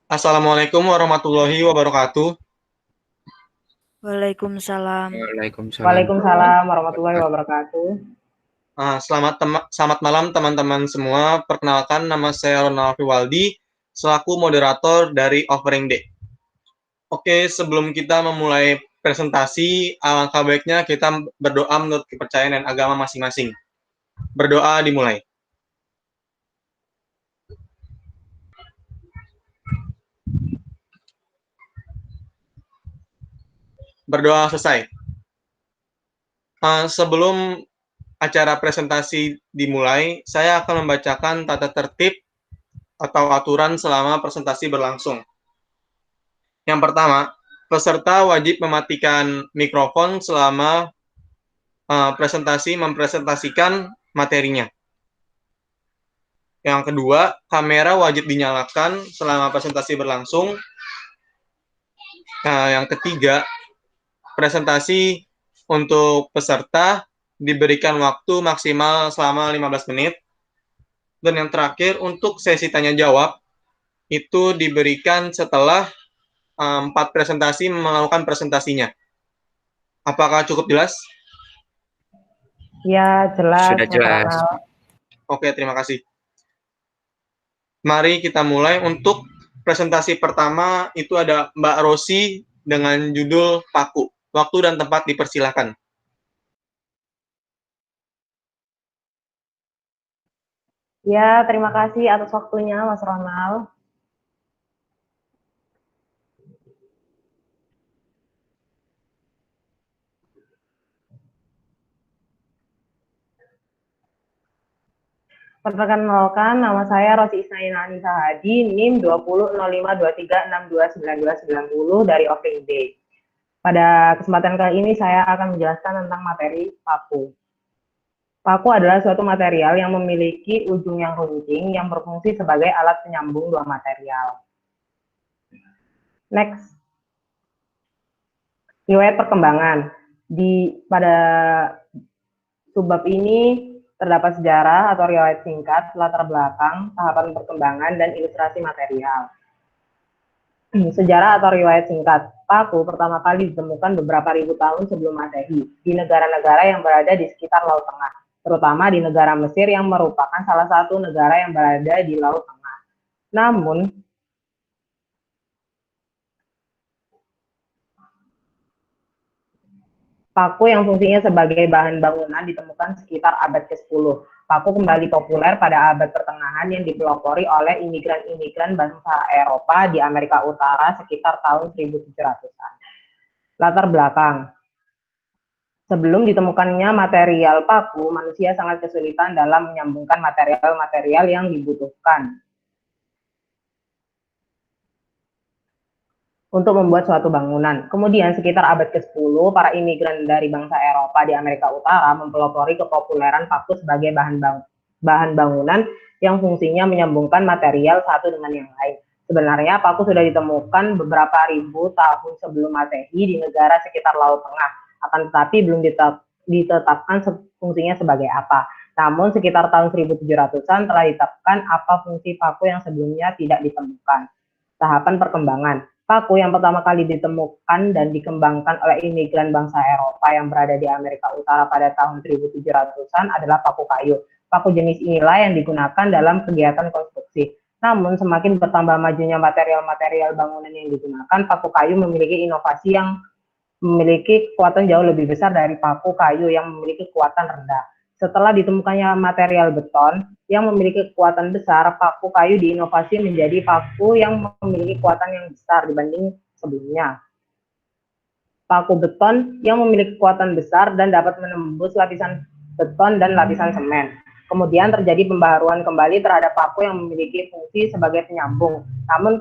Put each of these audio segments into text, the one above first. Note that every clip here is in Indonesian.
Assalamualaikum warahmatullahi wabarakatuh. Waalaikumsalam. Waalaikumsalam Waalaikumsalam warahmatullahi warahmatullahi wabarakatuh. wabarakatuh. Selamat malam teman-teman semua. Perkenalkan, nama saya Ronald Fiwaldi selaku moderator dari Offering Day. Oke, sebelum kita memulai presentasi, alangkah baiknya kita berdoa menurut kepercayaan dan agama masing-masing. Berdoa dimulai. Berdoa selesai. Sebelum acara presentasi dimulai, saya akan membacakan tata tertib atau aturan selama presentasi berlangsung. Yang pertama, peserta wajib mematikan mikrofon selama presentasi mempresentasikan materinya. Yang kedua, kamera wajib dinyalakan selama presentasi berlangsung. Yang ketiga, presentasi untuk peserta diberikan waktu maksimal selama 15 menit. Dan yang terakhir, untuk sesi tanya jawab itu diberikan setelah 4 presentasi melakukan presentasinya. Apakah cukup jelas? Ya, jelas, Sudah Mas jelas. Ronald. Oke, terima kasih. Mari kita mulai. Untuk presentasi pertama itu ada Mbak Rosi dengan judul Paku. Waktu dan tempat dipersilahkan. Ya, terima kasih atas waktunya, Mas Ronald. Perkenalkan, nama saya Rosi Isnaina Anissa Hadi, NIM 200523629290 dari Offering Day. Pada kesempatan kali ini saya akan menjelaskan tentang materi paku. Paku adalah suatu material yang memiliki ujung yang runcing yang berfungsi sebagai alat penyambung dua material. Next. Riwayat perkembangan. Pada subbab ini terdapat sejarah atau riwayat singkat, latar belakang, tahapan perkembangan, dan ilustrasi material. Sejarah atau riwayat singkat. Paku pertama kali ditemukan beberapa ribu tahun sebelum Masehi di negara-negara yang berada di sekitar Laut Tengah, terutama di negara Mesir yang merupakan salah satu negara yang berada di Laut Tengah. Namun, paku yang fungsinya sebagai bahan bangunan ditemukan sekitar abad ke-10. Paku kembali populer pada abad pertengahan yang dipelopori oleh imigran-imigran bangsa Eropa di Amerika Utara sekitar tahun 1700-an. Latar belakang. Sebelum ditemukannya material paku, manusia sangat kesulitan dalam menyambungkan material-material yang dibutuhkan untuk membuat suatu bangunan. Kemudian sekitar abad ke-10, para imigran dari bangsa Eropa di Amerika Utara mempelopori kepopuleran paku sebagai bahan bangunan yang fungsinya menyambungkan material satu dengan yang lain. Sebenarnya paku sudah ditemukan beberapa ribu tahun sebelum Masehi di negara sekitar Laut Tengah, akan tetapi belum ditetapkan fungsinya sebagai apa. Namun sekitar tahun 1700-an telah ditetapkan apa fungsi paku yang sebelumnya tidak ditemukan. Tahapan perkembangan. Paku yang pertama kali ditemukan dan dikembangkan oleh imigran bangsa Eropa yang berada di Amerika Utara pada tahun 1700-an adalah paku kayu. Paku jenis inilah yang digunakan dalam kegiatan konstruksi. Namun semakin bertambah majunya material-material bangunan yang digunakan, paku kayu memiliki inovasi yang memiliki kekuatan jauh lebih besar dari paku kayu yang memiliki kekuatan rendah. Setelah ditemukannya material beton yang memiliki kekuatan besar, paku kayu diinovasi menjadi paku yang memiliki kekuatan yang besar dibanding sebelumnya. Paku beton yang memiliki kekuatan besar dan dapat menembus lapisan beton dan lapisan semen. Kemudian terjadi pembaharuan kembali terhadap paku yang memiliki fungsi sebagai penyambung, namun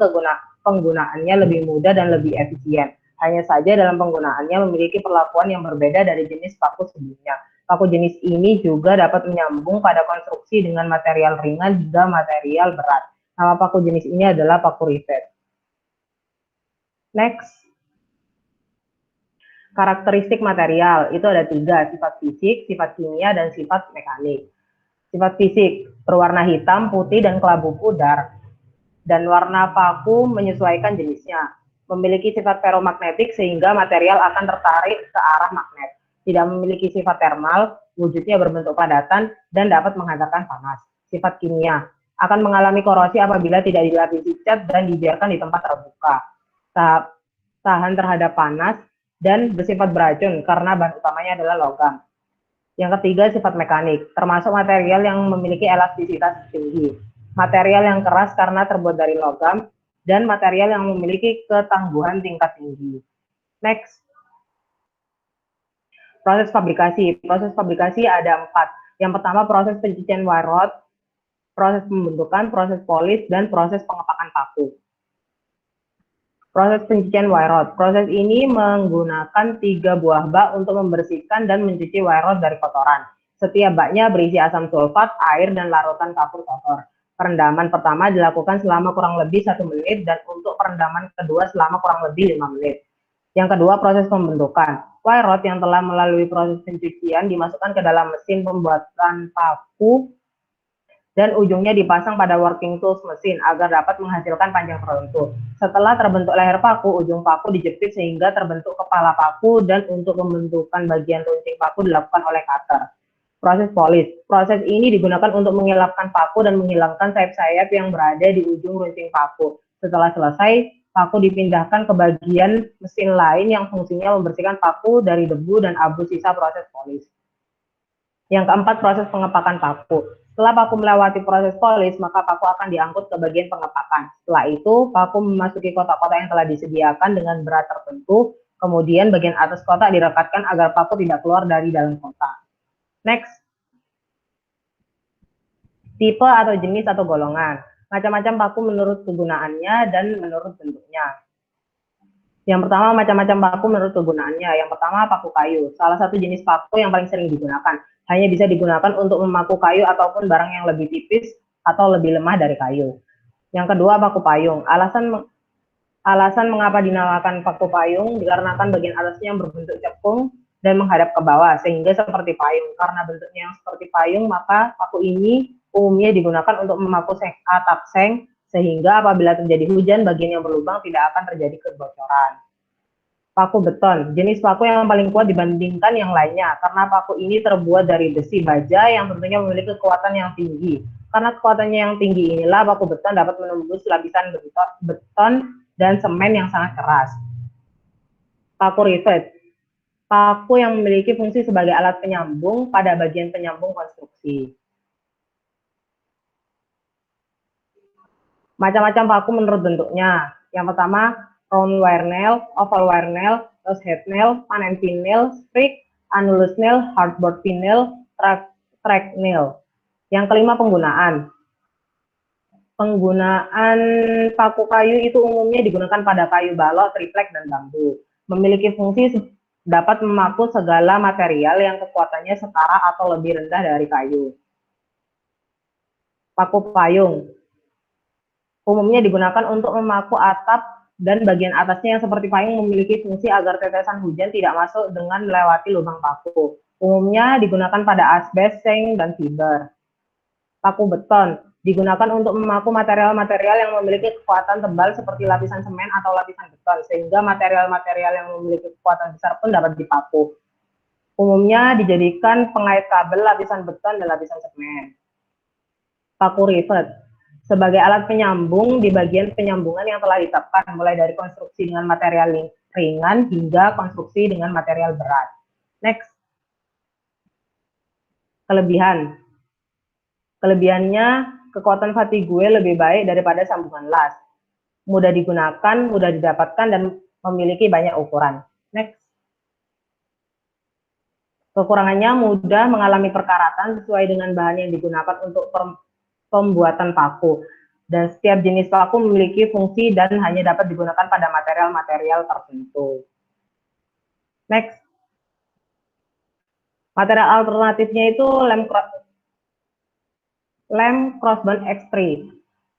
penggunaannya lebih mudah dan lebih efisien. Hanya saja dalam penggunaannya memiliki perlakuan yang berbeda dari jenis paku sebelumnya. Paku jenis ini juga dapat menyambung pada konstruksi dengan material ringan hingga material berat. Nama paku jenis ini adalah paku rivet. Next. Karakteristik material, itu ada 3, sifat fisik, sifat kimia, dan sifat mekanik. Sifat fisik, berwarna hitam, putih, dan kelabu pudar. dan warna paku menyesuaikan jenisnya. Memiliki sifat ferromagnetik sehingga material akan tertarik ke arah magnet. Tidak memiliki sifat termal, wujudnya berbentuk padatan dan dapat menghantarkan panas. Sifat kimia akan mengalami korosi apabila tidak dilapisi cat dan dibiarkan di tempat terbuka. Tahan terhadap panas dan bersifat beracun karena bahan utamanya adalah logam. Yang ketiga, sifat mekanik, termasuk material yang memiliki elastisitas tinggi. Material yang keras karena terbuat dari logam, dan material yang memiliki ketangguhan tingkat tinggi. Next. Proses fabrikasi. Proses fabrikasi ada 4. Yang pertama, proses pencucian wire rod, proses pembentukan, proses polis, dan proses pengepakan paku. Proses pencucian wire rod. Proses ini menggunakan 3 buah bak untuk membersihkan dan mencuci wire rod dari kotoran. Setiap baknya berisi asam sulfat, air, dan larutan kapur kotor. Perendaman pertama dilakukan selama kurang lebih 1 menit dan untuk perendaman kedua selama kurang lebih 5 menit. Yang kedua, proses pembentukan. Wire rod yang telah melalui proses pencucian dimasukkan ke dalam mesin pembuatan paku dan ujungnya dipasang pada working tools mesin agar dapat menghasilkan panjang tertentu. Setelah terbentuk leher paku, ujung paku dijepit sehingga terbentuk kepala paku dan untuk pembentukan bagian runcing paku dilakukan oleh cutter. Proses polis. Proses ini digunakan untuk mengelapkan paku dan menghilangkan sayap-sayap yang berada di ujung runcing paku. Setelah selesai, paku dipindahkan ke bagian mesin lain yang fungsinya membersihkan paku dari debu dan abu sisa proses polis. Yang keempat, proses pengepakan paku. Setelah paku melewati proses polis, maka paku akan diangkut ke bagian pengepakan. Setelah itu, paku memasuki kotak-kotak yang telah disediakan dengan berat tertentu, kemudian bagian atas kotak direkatkan agar paku tidak keluar dari dalam kotak. Next. Tipe atau jenis atau golongan. Macam-macam paku menurut kegunaannya dan menurut bentuknya. Yang pertama, macam-macam paku menurut kegunaannya. Yang pertama, paku kayu. Salah satu jenis paku yang paling sering digunakan. Hanya bisa digunakan untuk memaku kayu ataupun barang yang lebih tipis atau lebih lemah dari kayu. Yang kedua, paku payung. Alasan mengapa dinamakan paku payung dikarenakan bagian atasnya yang berbentuk cekung dan menghadap ke bawah sehingga seperti payung. Karena bentuknya yang seperti payung, maka paku ini umumnya digunakan untuk memaku atap seng sehingga apabila terjadi hujan bagian yang berlubang tidak akan terjadi kebocoran. Paku beton, jenis paku yang paling kuat dibandingkan yang lainnya karena paku ini terbuat dari besi baja yang tentunya memiliki kekuatan yang tinggi. Karena kekuatannya yang tinggi inilah paku beton dapat menembus lapisan beton dan semen yang sangat keras. Paku rivet, paku yang memiliki fungsi sebagai alat penyambung pada bagian penyambung konstruksi. Macam-macam paku menurut bentuknya. Yang pertama, round wire nail, oval wire nail, rose head nail, panen pin nail, sprig, annulus nail, hardboard pin nail, track nail. Yang kelima, penggunaan. Penggunaan paku kayu itu umumnya digunakan pada kayu balok, triplek, dan bambu. Memiliki fungsi dapat memaku segala material yang kekuatannya setara atau lebih rendah dari kayu. Paku payung umumnya digunakan untuk memaku atap dan bagian atasnya yang seperti payung memiliki fungsi agar tetesan hujan tidak masuk dengan melewati lubang paku. Umumnya digunakan pada asbes, seng, dan fiber. Paku beton digunakan untuk memaku material-material yang memiliki kekuatan tebal seperti lapisan semen atau lapisan beton, sehingga material-material yang memiliki kekuatan besar pun dapat dipaku. Umumnya dijadikan pengait kabel, lapisan beton, dan lapisan semen. Paku rivet sebagai alat penyambung di bagian penyambungan yang telah ditetapkan, mulai dari konstruksi dengan material ringan hingga konstruksi dengan material berat. Next. Kelebihan. Kelebihannya, kekuatan fatigue lebih baik daripada sambungan las. Mudah digunakan, mudah didapatkan, dan memiliki banyak ukuran. Next. Kekurangannya mudah mengalami perkaratan sesuai dengan bahan yang digunakan untuk pembuatan paku, dan setiap jenis paku memiliki fungsi dan hanya dapat digunakan pada material-material tertentu. Next. Material alternatifnya itu lem crossband X3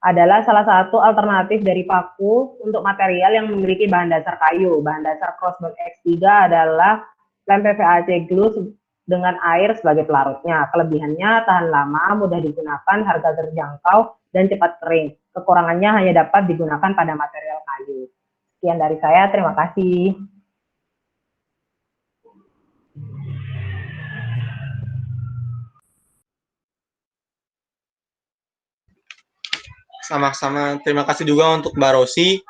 adalah salah satu alternatif dari paku untuk material yang memiliki bahan dasar kayu. Bahan dasar crossband X3 adalah lem PVAC glue dengan air sebagai pelarutnya. Kelebihannya tahan lama, mudah digunakan, harga terjangkau, dan cepat kering. Kekurangannya hanya dapat digunakan pada material kayu. Sekian dari saya, terima kasih. Sama-sama. Terima kasih juga untuk Mbak Rosi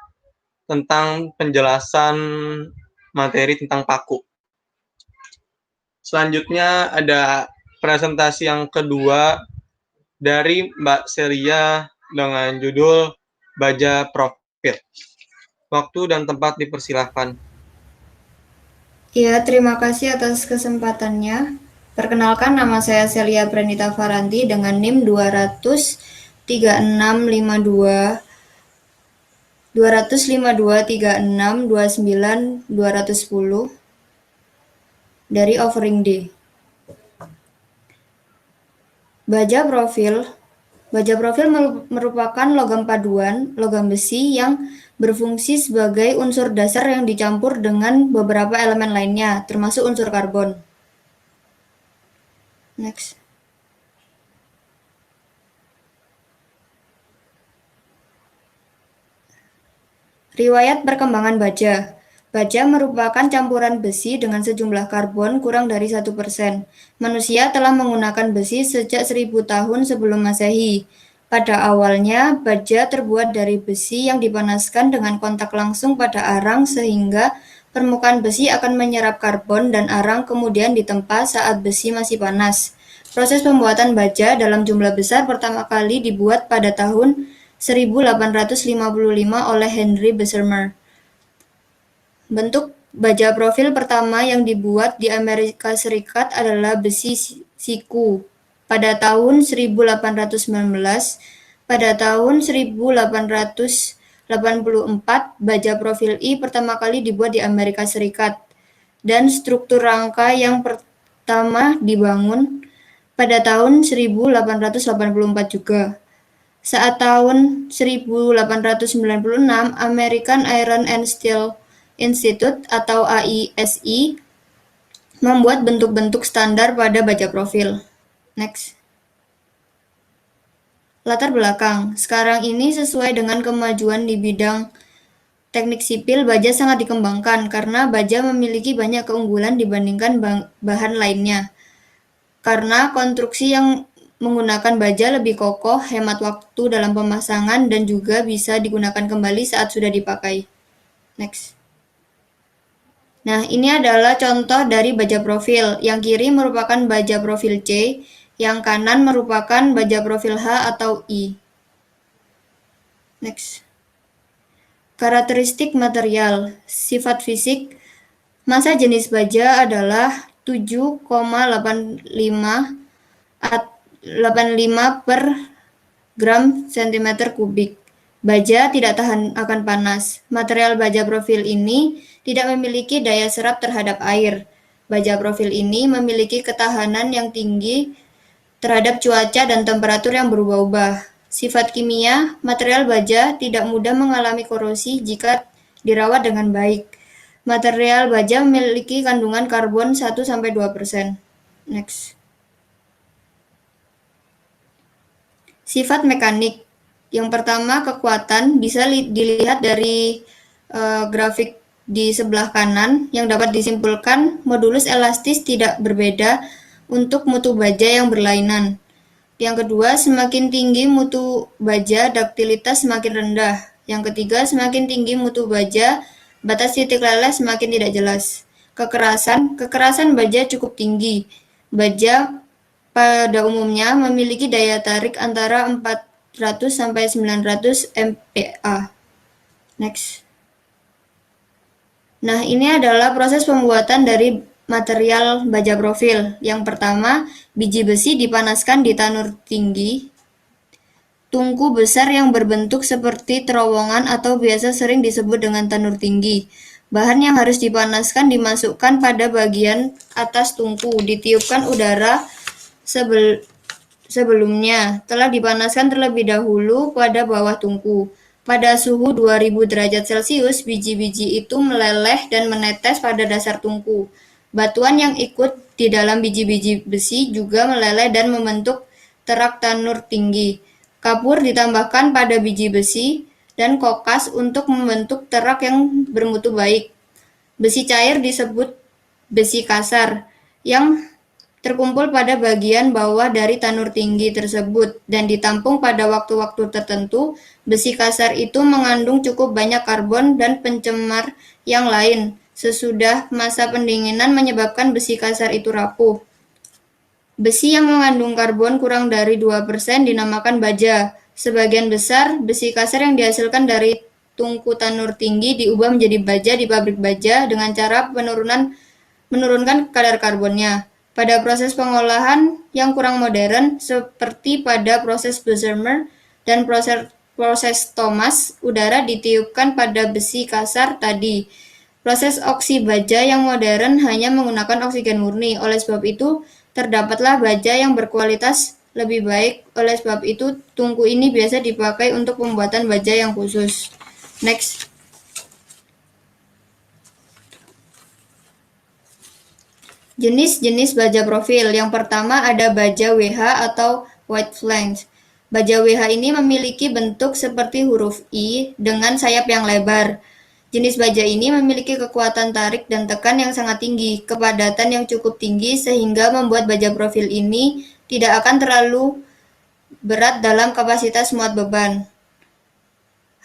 tentang penjelasan materi tentang paku. Selanjutnya ada presentasi yang kedua dari Mbak Celia dengan judul Baja Profil. Waktu dan tempat dipersilahkan. Ya, terima kasih atas kesempatannya. Perkenalkan, nama saya Celia Pranita Faranti dengan NIM 2003652 2523629 dari Offering D. Baja profil merupakan logam paduan, logam besi yang berfungsi sebagai unsur dasar yang dicampur dengan beberapa elemen lainnya, termasuk unsur karbon. Next. Riwayat perkembangan baja. Baja merupakan campuran besi dengan sejumlah karbon kurang dari 1%. Manusia telah menggunakan besi sejak 1000 tahun sebelum Masehi. Pada awalnya, baja terbuat dari besi yang dipanaskan dengan kontak langsung pada arang sehingga permukaan besi akan menyerap karbon dan arang kemudian ditempa saat besi masih panas. Proses pembuatan baja dalam jumlah besar pertama kali dibuat pada tahun 1855 oleh Henry Bessemer. Bentuk baja profil pertama yang dibuat di Amerika Serikat adalah besi siku pada tahun 1819. Pada tahun 1884, baja profil I pertama kali dibuat di Amerika Serikat, dan struktur rangka yang pertama dibangun pada tahun 1884 juga. Saat tahun 1896, American Iron and Steel Institute atau AISI membuat bentuk-bentuk standar pada baja profil. Next. Latar belakang. Sekarang ini sesuai dengan kemajuan di bidang teknik sipil, baja sangat dikembangkan karena baja memiliki banyak keunggulan dibandingkan bahan lainnya. Karena konstruksi yang menggunakan baja lebih kokoh, hemat waktu dalam pemasangan, dan juga bisa digunakan kembali saat sudah dipakai. Next. Nah, ini adalah contoh dari baja profil. Yang kiri merupakan baja profil C, yang kanan merupakan baja profil H atau I. Next. Karakteristik material, sifat fisik. Massa jenis baja adalah 7,85 per gram cm kubik. Baja tidak tahan akan panas. Material baja profil ini tidak memiliki daya serap terhadap air. Baja profil ini memiliki ketahanan yang tinggi terhadap cuaca dan temperatur yang berubah-ubah. Sifat kimia, material baja tidak mudah mengalami korosi jika dirawat dengan baik. Material baja memiliki kandungan karbon 1-2%. Next. Sifat mekanik. Yang pertama, kekuatan bisa dilihat dari grafik di sebelah kanan yang dapat disimpulkan modulus elastis tidak berbeda untuk mutu baja yang berlainan. Yang kedua, semakin tinggi mutu baja, duktilitas semakin rendah. Yang ketiga, semakin tinggi mutu baja, batas titik leleh semakin tidak jelas. Kekerasan baja cukup tinggi. Baja pada umumnya memiliki daya tarik antara 400-900 MPa. Next. Nah, ini adalah proses pembuatan dari material baja profil. Yang pertama, biji besi dipanaskan di tanur tinggi. Tungku besar yang berbentuk seperti terowongan atau biasa sering disebut dengan tanur tinggi. Bahan yang harus dipanaskan dimasukkan pada bagian atas tungku, ditiupkan udara sebelumnya telah dipanaskan terlebih dahulu pada bawah tungku. Pada suhu 2000 derajat Celcius, biji-biji itu meleleh dan menetes pada dasar tungku. Batuan yang ikut di dalam biji-biji besi juga meleleh dan membentuk terak tanur tinggi. Kapur ditambahkan pada biji besi dan kokas untuk membentuk terak yang bermutu baik. Besi cair disebut besi kasar yang terkumpul pada bagian bawah dari tanur tinggi tersebut dan ditampung pada waktu-waktu tertentu. Besi kasar itu mengandung cukup banyak karbon dan pencemar yang lain. Sesudah masa pendinginan menyebabkan besi kasar itu rapuh. Besi yang mengandung karbon kurang dari 2% dinamakan baja. Sebagian besar besi kasar yang dihasilkan dari tungku tanur tinggi diubah menjadi baja di pabrik baja dengan cara menurunkan kadar karbonnya. Pada proses pengolahan yang kurang modern, seperti pada proses Bessemer dan proses Thomas, udara ditiupkan pada besi kasar tadi. Proses oksi baja yang modern hanya menggunakan oksigen murni. Oleh sebab itu, terdapatlah baja yang berkualitas lebih baik. Oleh sebab itu, tungku ini biasa dipakai untuk pembuatan baja yang khusus. Next. Jenis-jenis baja profil. Yang pertama ada baja WH atau white flange. Baja WH ini memiliki bentuk seperti huruf I dengan sayap yang lebar. Jenis baja ini memiliki kekuatan tarik dan tekan yang sangat tinggi, kepadatan yang cukup tinggi sehingga membuat baja profil ini tidak akan terlalu berat dalam kapasitas muat beban.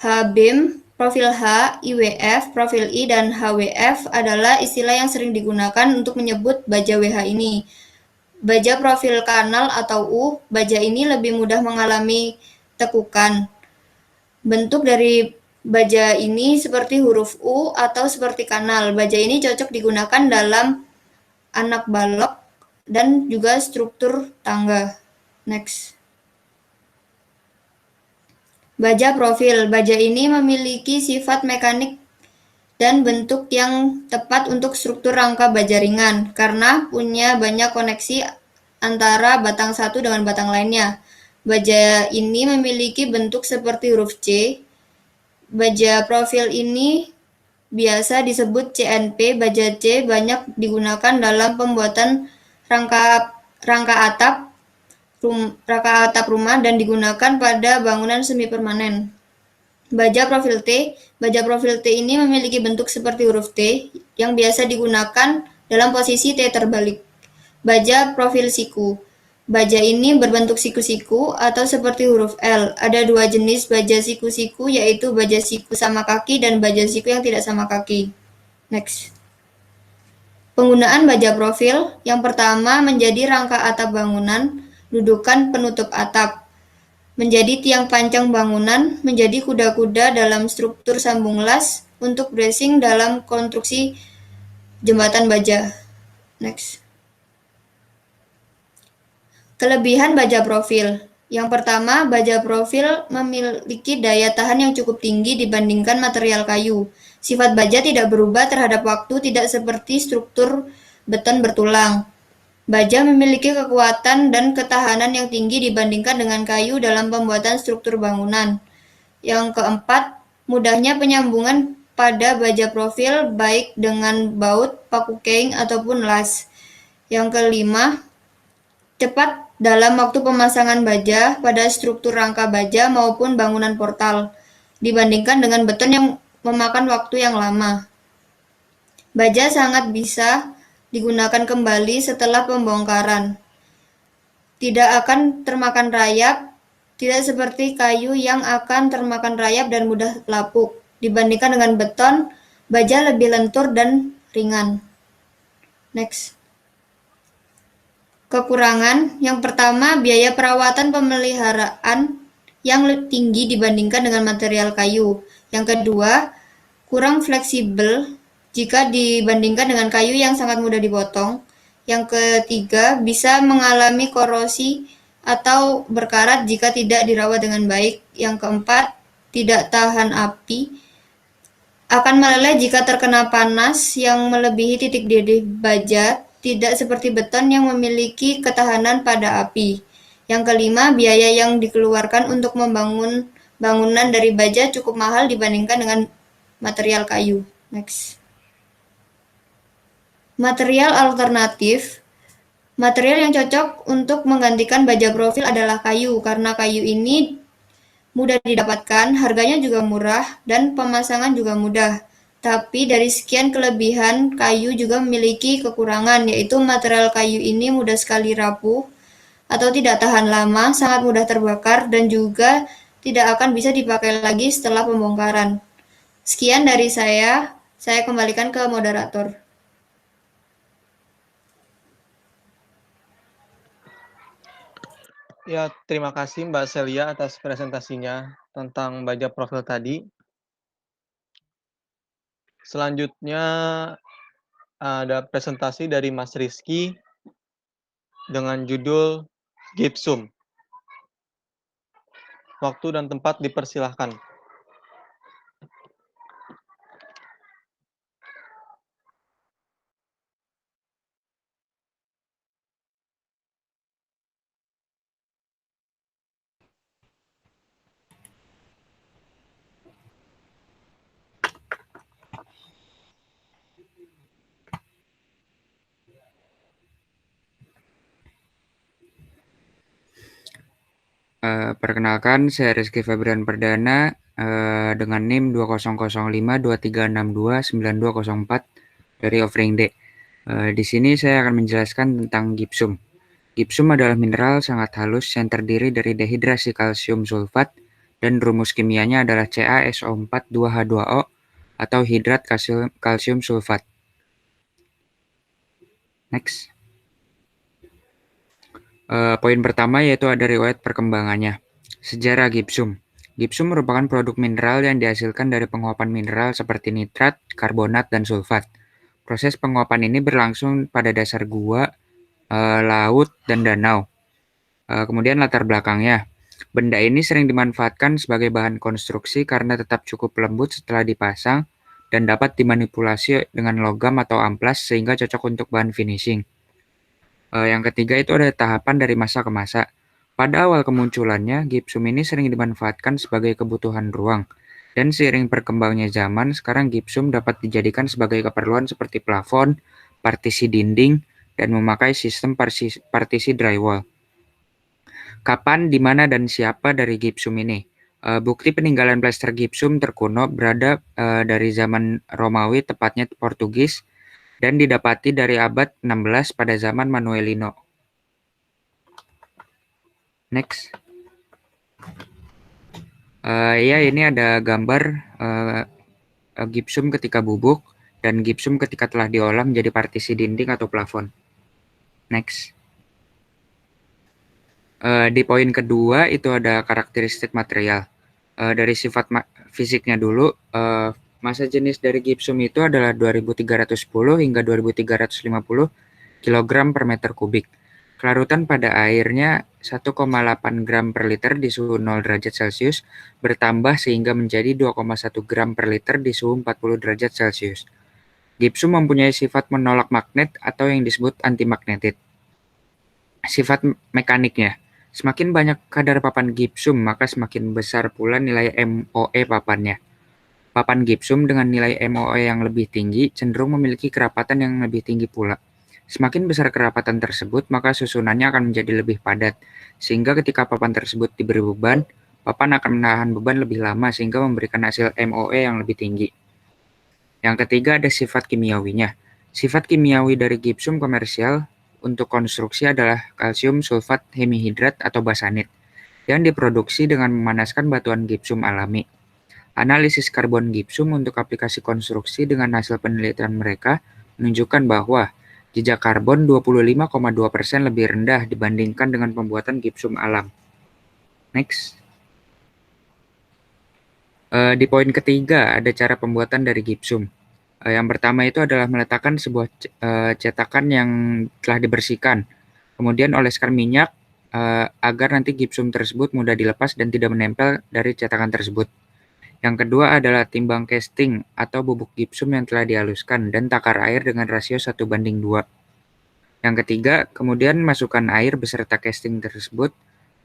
H-beam, profil H, IWF, profil I, dan HWF adalah istilah yang sering digunakan untuk menyebut baja WH ini. Baja profil kanal atau U, baja ini lebih mudah mengalami tekukan. Bentuk dari baja ini seperti huruf U atau seperti kanal. Baja ini cocok digunakan dalam anak balok dan juga struktur tangga. Next. Baja profil. Baja ini memiliki sifat mekanik dan bentuk yang tepat untuk struktur rangka baja ringan karena punya banyak koneksi antara batang satu dengan batang lainnya. Baja ini memiliki bentuk seperti huruf C. Baja profil ini biasa disebut CNP. Baja C banyak digunakan dalam pembuatan rangka atap rumah dan digunakan pada bangunan semi permanen. Baja profil T. Baja profil T ini memiliki bentuk seperti huruf T yang biasa digunakan dalam posisi T terbalik. Baja profil siku. Baja ini berbentuk siku-siku atau seperti huruf L. Ada dua jenis baja siku-siku, yaitu baja siku sama kaki dan baja siku yang tidak sama kaki. Next. Penggunaan baja profil. Yang pertama, menjadi rangka atap bangunan, dudukan penutup atap. Menjadi tiang pancang bangunan, menjadi kuda-kuda dalam struktur sambung las, untuk bracing dalam konstruksi jembatan baja. Next. Kelebihan baja profil. Yang pertama, baja profil memiliki daya tahan yang cukup tinggi dibandingkan material kayu. Sifat baja tidak berubah terhadap waktu, tidak seperti struktur beton bertulang. Baja memiliki kekuatan dan ketahanan yang tinggi dibandingkan dengan kayu dalam pembuatan struktur bangunan. Yang keempat, mudahnya penyambungan pada baja profil baik dengan baut, paku keing, ataupun las. Yang kelima, cepat dalam waktu pemasangan baja pada struktur rangka baja maupun bangunan portal, dibandingkan dengan beton yang memakan waktu yang lama. Baja sangat bisa digunakan kembali setelah pembongkaran. Tidak akan termakan rayap, tidak seperti kayu yang akan termakan rayap dan mudah lapuk. Dibandingkan dengan beton, baja lebih lentur dan ringan. Next. Kekurangan. Yang pertama, biaya perawatan pemeliharaan yang tinggi dibandingkan dengan material kayu. Yang kedua, kurang fleksibel jika dibandingkan dengan kayu yang sangat mudah dipotong. Yang ketiga, bisa mengalami korosi atau berkarat jika tidak dirawat dengan baik. Yang keempat, tidak tahan api, akan meleleh jika terkena panas yang melebihi titik didih baja, tidak seperti beton yang memiliki ketahanan pada api. Yang kelima, biaya yang dikeluarkan untuk membangun bangunan dari baja cukup mahal dibandingkan dengan material kayu. Next. Material alternatif. Material yang cocok untuk menggantikan baja profil adalah kayu, karena kayu ini mudah didapatkan, harganya juga murah, dan pemasangan juga mudah. Tapi dari sekian kelebihan, kayu juga memiliki kekurangan, yaitu material kayu ini mudah sekali rapuh atau tidak tahan lama, sangat mudah terbakar, dan juga tidak akan bisa dipakai lagi setelah pembongkaran. Sekian dari saya kembalikan ke moderator. Ya, terima kasih Mbak Celia atas presentasinya tentang baja profil tadi. Selanjutnya ada presentasi dari Mas Rizky dengan judul Gypsum. Waktu dan tempat dipersilahkan. Perkenalkan, saya Rizky Febrian Perdana dengan NIM 20052362929204 dari Offering D. Di sini saya akan menjelaskan tentang gypsum. Gypsum adalah mineral sangat halus yang terdiri dari dehidrasi kalsium sulfat dan rumus kimianya adalah CaSO4 2H2O atau hidrat kalsium sulfat. Next. Poin pertama yaitu ada riwayat perkembangannya. Sejarah gypsum. Gypsum merupakan produk mineral yang dihasilkan dari penguapan mineral seperti nitrat, karbonat, dan sulfat. Proses penguapan ini berlangsung pada dasar gua, laut, dan danau. Kemudian latar belakangnya. Benda ini sering dimanfaatkan sebagai bahan konstruksi karena tetap cukup lembut setelah dipasang dan dapat dimanipulasi dengan logam atau amplas sehingga cocok untuk bahan finishing. Yang ketiga itu ada tahapan dari masa ke masa. Pada awal kemunculannya, gypsum ini sering dimanfaatkan sebagai kebutuhan ruang. Dan seiring berkembangnya zaman, sekarang gypsum dapat dijadikan sebagai keperluan seperti plafon, partisi dinding, dan memakai sistem partisi drywall. Kapan, di mana, dan siapa dari gypsum ini? Bukti peninggalan plester gypsum terkuno berada dari zaman Romawi, tepatnya Portugis, dan didapati dari abad 16 pada zaman Manuelino. Next. Ya, ini ada gambar gypsum ketika bubuk dan gypsum ketika telah diolah menjadi partisi dinding atau plafon. Next. Di poin kedua itu ada karakteristik material. Dari sifat fisiknya dulu, massa jenis dari gypsum itu adalah 2310 hingga 2350 kg per meter kubik. Kelarutan pada airnya 1,8 gram per liter di suhu 0 derajat Celcius bertambah sehingga menjadi 2,1 gram per liter di suhu 40 derajat Celcius. Gypsum mempunyai sifat menolak magnet atau yang disebut antimagnetit. Sifat mekaniknya, semakin banyak kadar papan gypsum maka semakin besar pula nilai MOE papannya. Papan gypsum dengan nilai MOE yang lebih tinggi cenderung memiliki kerapatan yang lebih tinggi pula. Semakin besar kerapatan tersebut, maka susunannya akan menjadi lebih padat, sehingga ketika papan tersebut diberi beban, papan akan menahan beban lebih lama sehingga memberikan hasil MOE yang lebih tinggi. Yang ketiga ada sifat kimiawinya. Sifat kimiawi dari gypsum komersial untuk konstruksi adalah kalsium sulfat hemihidrat atau basanit, yang diproduksi dengan memanaskan batuan gypsum alami. Analisis karbon gypsum untuk aplikasi konstruksi dengan hasil penelitian mereka menunjukkan bahwa jejak karbon 25,2% lebih rendah dibandingkan dengan pembuatan gypsum alam. Next. Di poin ketiga ada cara pembuatan dari gypsum. Yang pertama itu adalah meletakkan sebuah cetakan yang telah dibersihkan, kemudian oleskan minyak agar nanti gypsum tersebut mudah dilepas dan tidak menempel dari cetakan tersebut. Yang kedua adalah timbang casting atau bubuk gypsum yang telah dihaluskan dan takar air dengan rasio 1:2. Yang ketiga, kemudian masukkan air beserta casting tersebut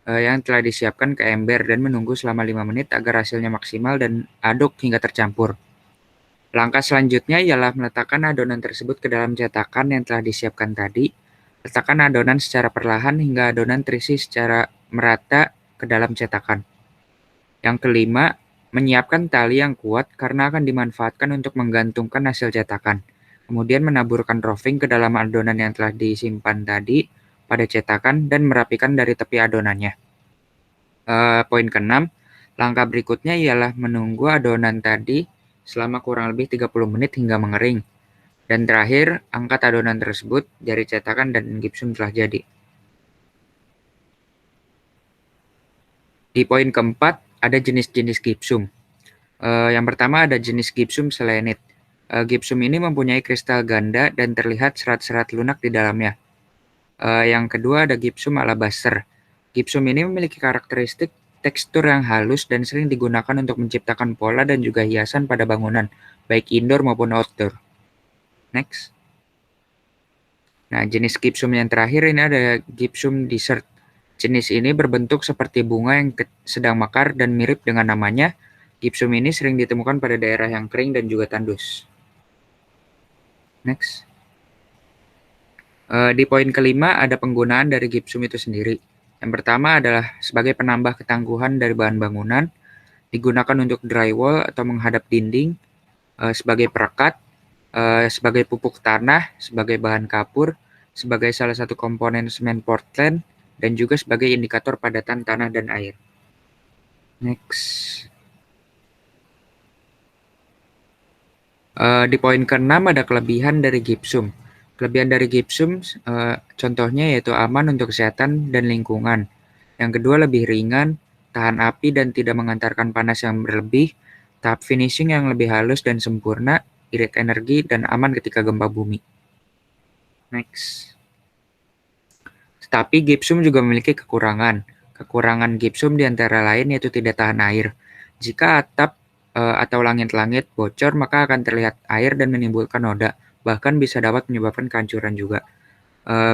yang telah disiapkan ke ember dan menunggu selama 5 menit agar hasilnya maksimal dan aduk hingga tercampur. Langkah selanjutnya ialah meletakkan adonan tersebut ke dalam cetakan yang telah disiapkan tadi. Letakkan adonan secara perlahan hingga adonan terisi secara merata ke dalam cetakan. Yang kelima, menyiapkan tali yang kuat karena akan dimanfaatkan untuk menggantungkan hasil cetakan. Kemudian menaburkan roving ke dalam adonan yang telah disimpan tadi pada cetakan dan merapikan dari tepi adonannya. Poin keenam, langkah berikutnya ialah menunggu adonan tadi selama kurang lebih 30 menit hingga mengering. Dan terakhir, angkat adonan tersebut dari cetakan dan gipsum telah jadi. Di poin keempat, ada jenis-jenis gipsum. Yang pertama ada jenis gipsum selenit. Gipsum ini mempunyai kristal ganda dan terlihat serat-serat lunak di dalamnya. Yang kedua ada gipsum alabaster. Gipsum ini memiliki karakteristik tekstur yang halus dan sering digunakan untuk menciptakan pola dan juga hiasan pada bangunan, baik indoor maupun outdoor. Next. Nah, jenis gipsum yang terakhir ini ada gipsum desert. Jenis ini berbentuk seperti bunga yang sedang mekar dan mirip dengan namanya. Gipsum ini sering ditemukan pada daerah yang kering dan juga tandus. Next. Di poin kelima ada penggunaan dari gipsum itu sendiri. Yang pertama adalah sebagai penambah ketangguhan dari bahan bangunan, digunakan untuk drywall atau menghadap dinding, sebagai perekat, sebagai pupuk tanah, sebagai bahan kapur, sebagai salah satu komponen semen Portland, dan juga sebagai indikator padatan tanah dan air. Next. Di poin ke-6 ada kelebihan dari gipsum. Kelebihan dari gipsum contohnya yaitu aman untuk kesehatan dan lingkungan. Yang kedua lebih ringan, tahan api dan tidak mengantarkan panas yang berlebih, tahap finishing yang lebih halus dan sempurna, irit energi, dan aman ketika gempa bumi. Next. Tetapi gipsum juga memiliki kekurangan. Kekurangan gipsum diantara lain yaitu tidak tahan air. Jika atap atau langit-langit bocor, maka akan terlihat air dan menimbulkan noda. Bahkan bisa dapat menyebabkan kehancuran juga.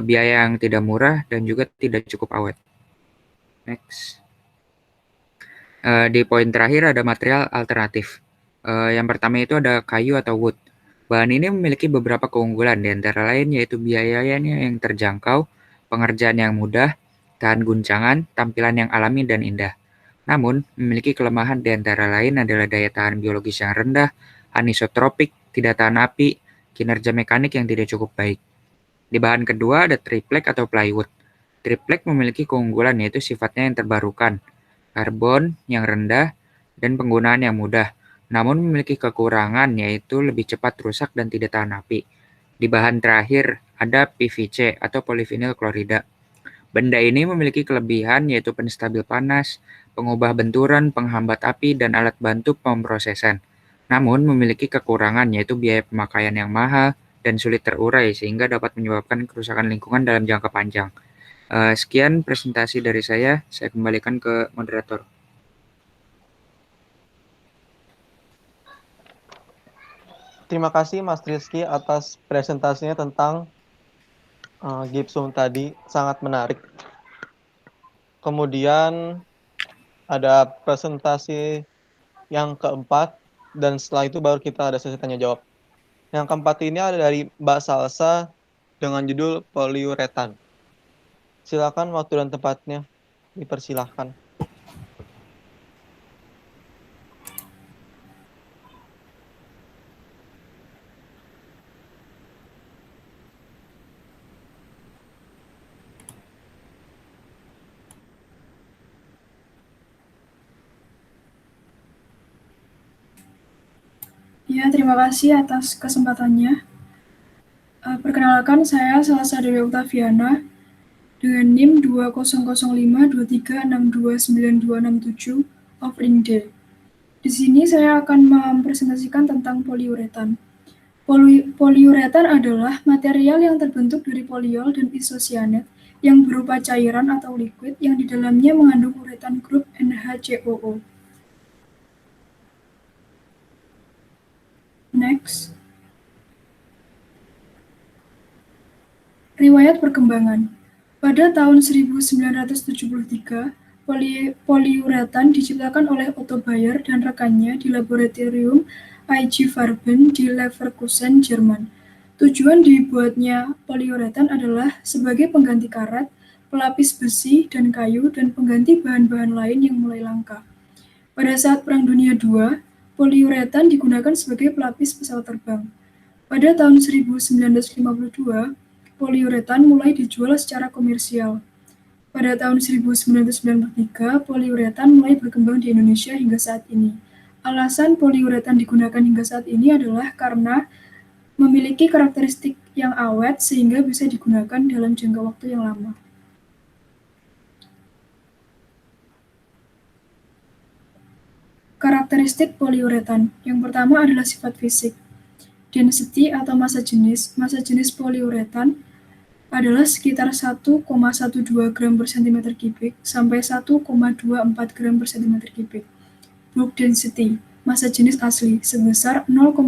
Biaya yang tidak murah dan juga tidak cukup awet. Next. Di poin terakhir ada material alternatif. Yang pertama itu ada kayu atau wood. Bahan ini memiliki beberapa keunggulan, di antara lain yaitu biayanya yang terjangkau, pengerjaan yang mudah, tahan guncangan, tampilan yang alami dan indah. Namun, memiliki kelemahan di antara lain adalah daya tahan biologis yang rendah, anisotropik, tidak tahan api, kinerja mekanik yang tidak cukup baik. Di bahan kedua ada triplek atau plywood. Triplek memiliki keunggulan yaitu sifatnya yang terbarukan, karbon yang rendah, dan penggunaan yang mudah. Namun memiliki kekurangan yaitu lebih cepat rusak dan tidak tahan api. Di bahan terakhir ada PVC atau polyvinyl klorida. Benda ini memiliki kelebihan yaitu penstabil panas, pengubah benturan, penghambat api, dan alat bantu pemrosesan. Namun memiliki kekurangan yaitu biaya pemakaian yang mahal dan sulit terurai sehingga dapat menyebabkan kerusakan lingkungan dalam jangka panjang. Sekian presentasi dari saya kembalikan ke moderator. Terima kasih Mas Rizky atas presentasinya tentang gipsum tadi, sangat menarik. Kemudian ada presentasi yang keempat, dan setelah itu baru kita ada sesi tanya jawab. Yang keempat ini ada dari Mbak Salsa dengan judul poliuretan. Silakan waktu dan tempatnya dipersilahkan. Ya, terima kasih atas kesempatannya. Perkenalkan, saya Salsa Dewi Oktaviana dengan NIM 200523629267 of Ringde. Di sini saya akan mempresentasikan tentang poliuretan. Poliuretan adalah material yang terbentuk dari poliol dan isocyanate yang berupa cairan atau liquid yang di dalamnya mengandung uretan grup NHCOO. Next. Riwayat perkembangan. Pada tahun 1973, poliuretan diciptakan oleh Otto Bayer dan rekannya di laboratorium IG Farben di Leverkusen, Jerman. Tujuan dibuatnya poliuretan adalah sebagai pengganti karet, pelapis besi dan kayu, dan pengganti bahan-bahan lain yang mulai langka. Pada saat Perang Dunia II, poliuretan digunakan sebagai pelapis pesawat terbang. Pada tahun 1952, poliuretan mulai dijual secara komersial. Pada tahun 1993, poliuretan mulai berkembang di Indonesia hingga saat ini. Alasan poliuretan digunakan hingga saat ini adalah karena memiliki karakteristik yang awet sehingga bisa digunakan dalam jangka waktu yang lama. Karakteristik poliuretan. Yang pertama adalah sifat fisik. Density atau massa jenis. Massa jenis poliuretan adalah sekitar 1,12 gram per cm kubik sampai 1,24 gram per cm kubik. Bulk density, massa jenis asli, sebesar 0,05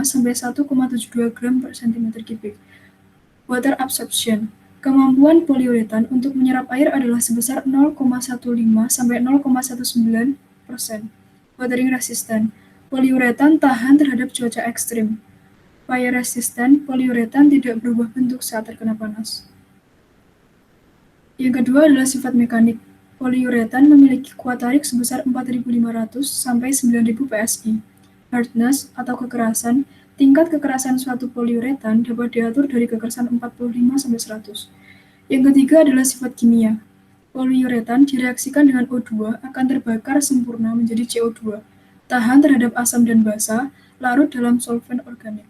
sampai 1,72 gram per cm kubik. Water absorption, kemampuan poliuretan untuk menyerap air adalah sebesar 0,15 sampai 0,19%. Watering resistant, poliuretan tahan terhadap cuaca ekstrim. Fire resistant, poliuretan tidak berubah bentuk saat terkena panas. Yang kedua adalah sifat mekanik. Poliuretan memiliki kuat tarik sebesar 4.500 sampai 9.000 psi. Hardness atau kekerasan, tingkat kekerasan suatu poliuretan dapat diatur dari kekerasan 45 sampai 100. Yang ketiga adalah sifat kimia. Poliuretan direaksikan dengan O2 akan terbakar sempurna menjadi CO2, tahan terhadap asam dan basa, larut dalam solvent organik.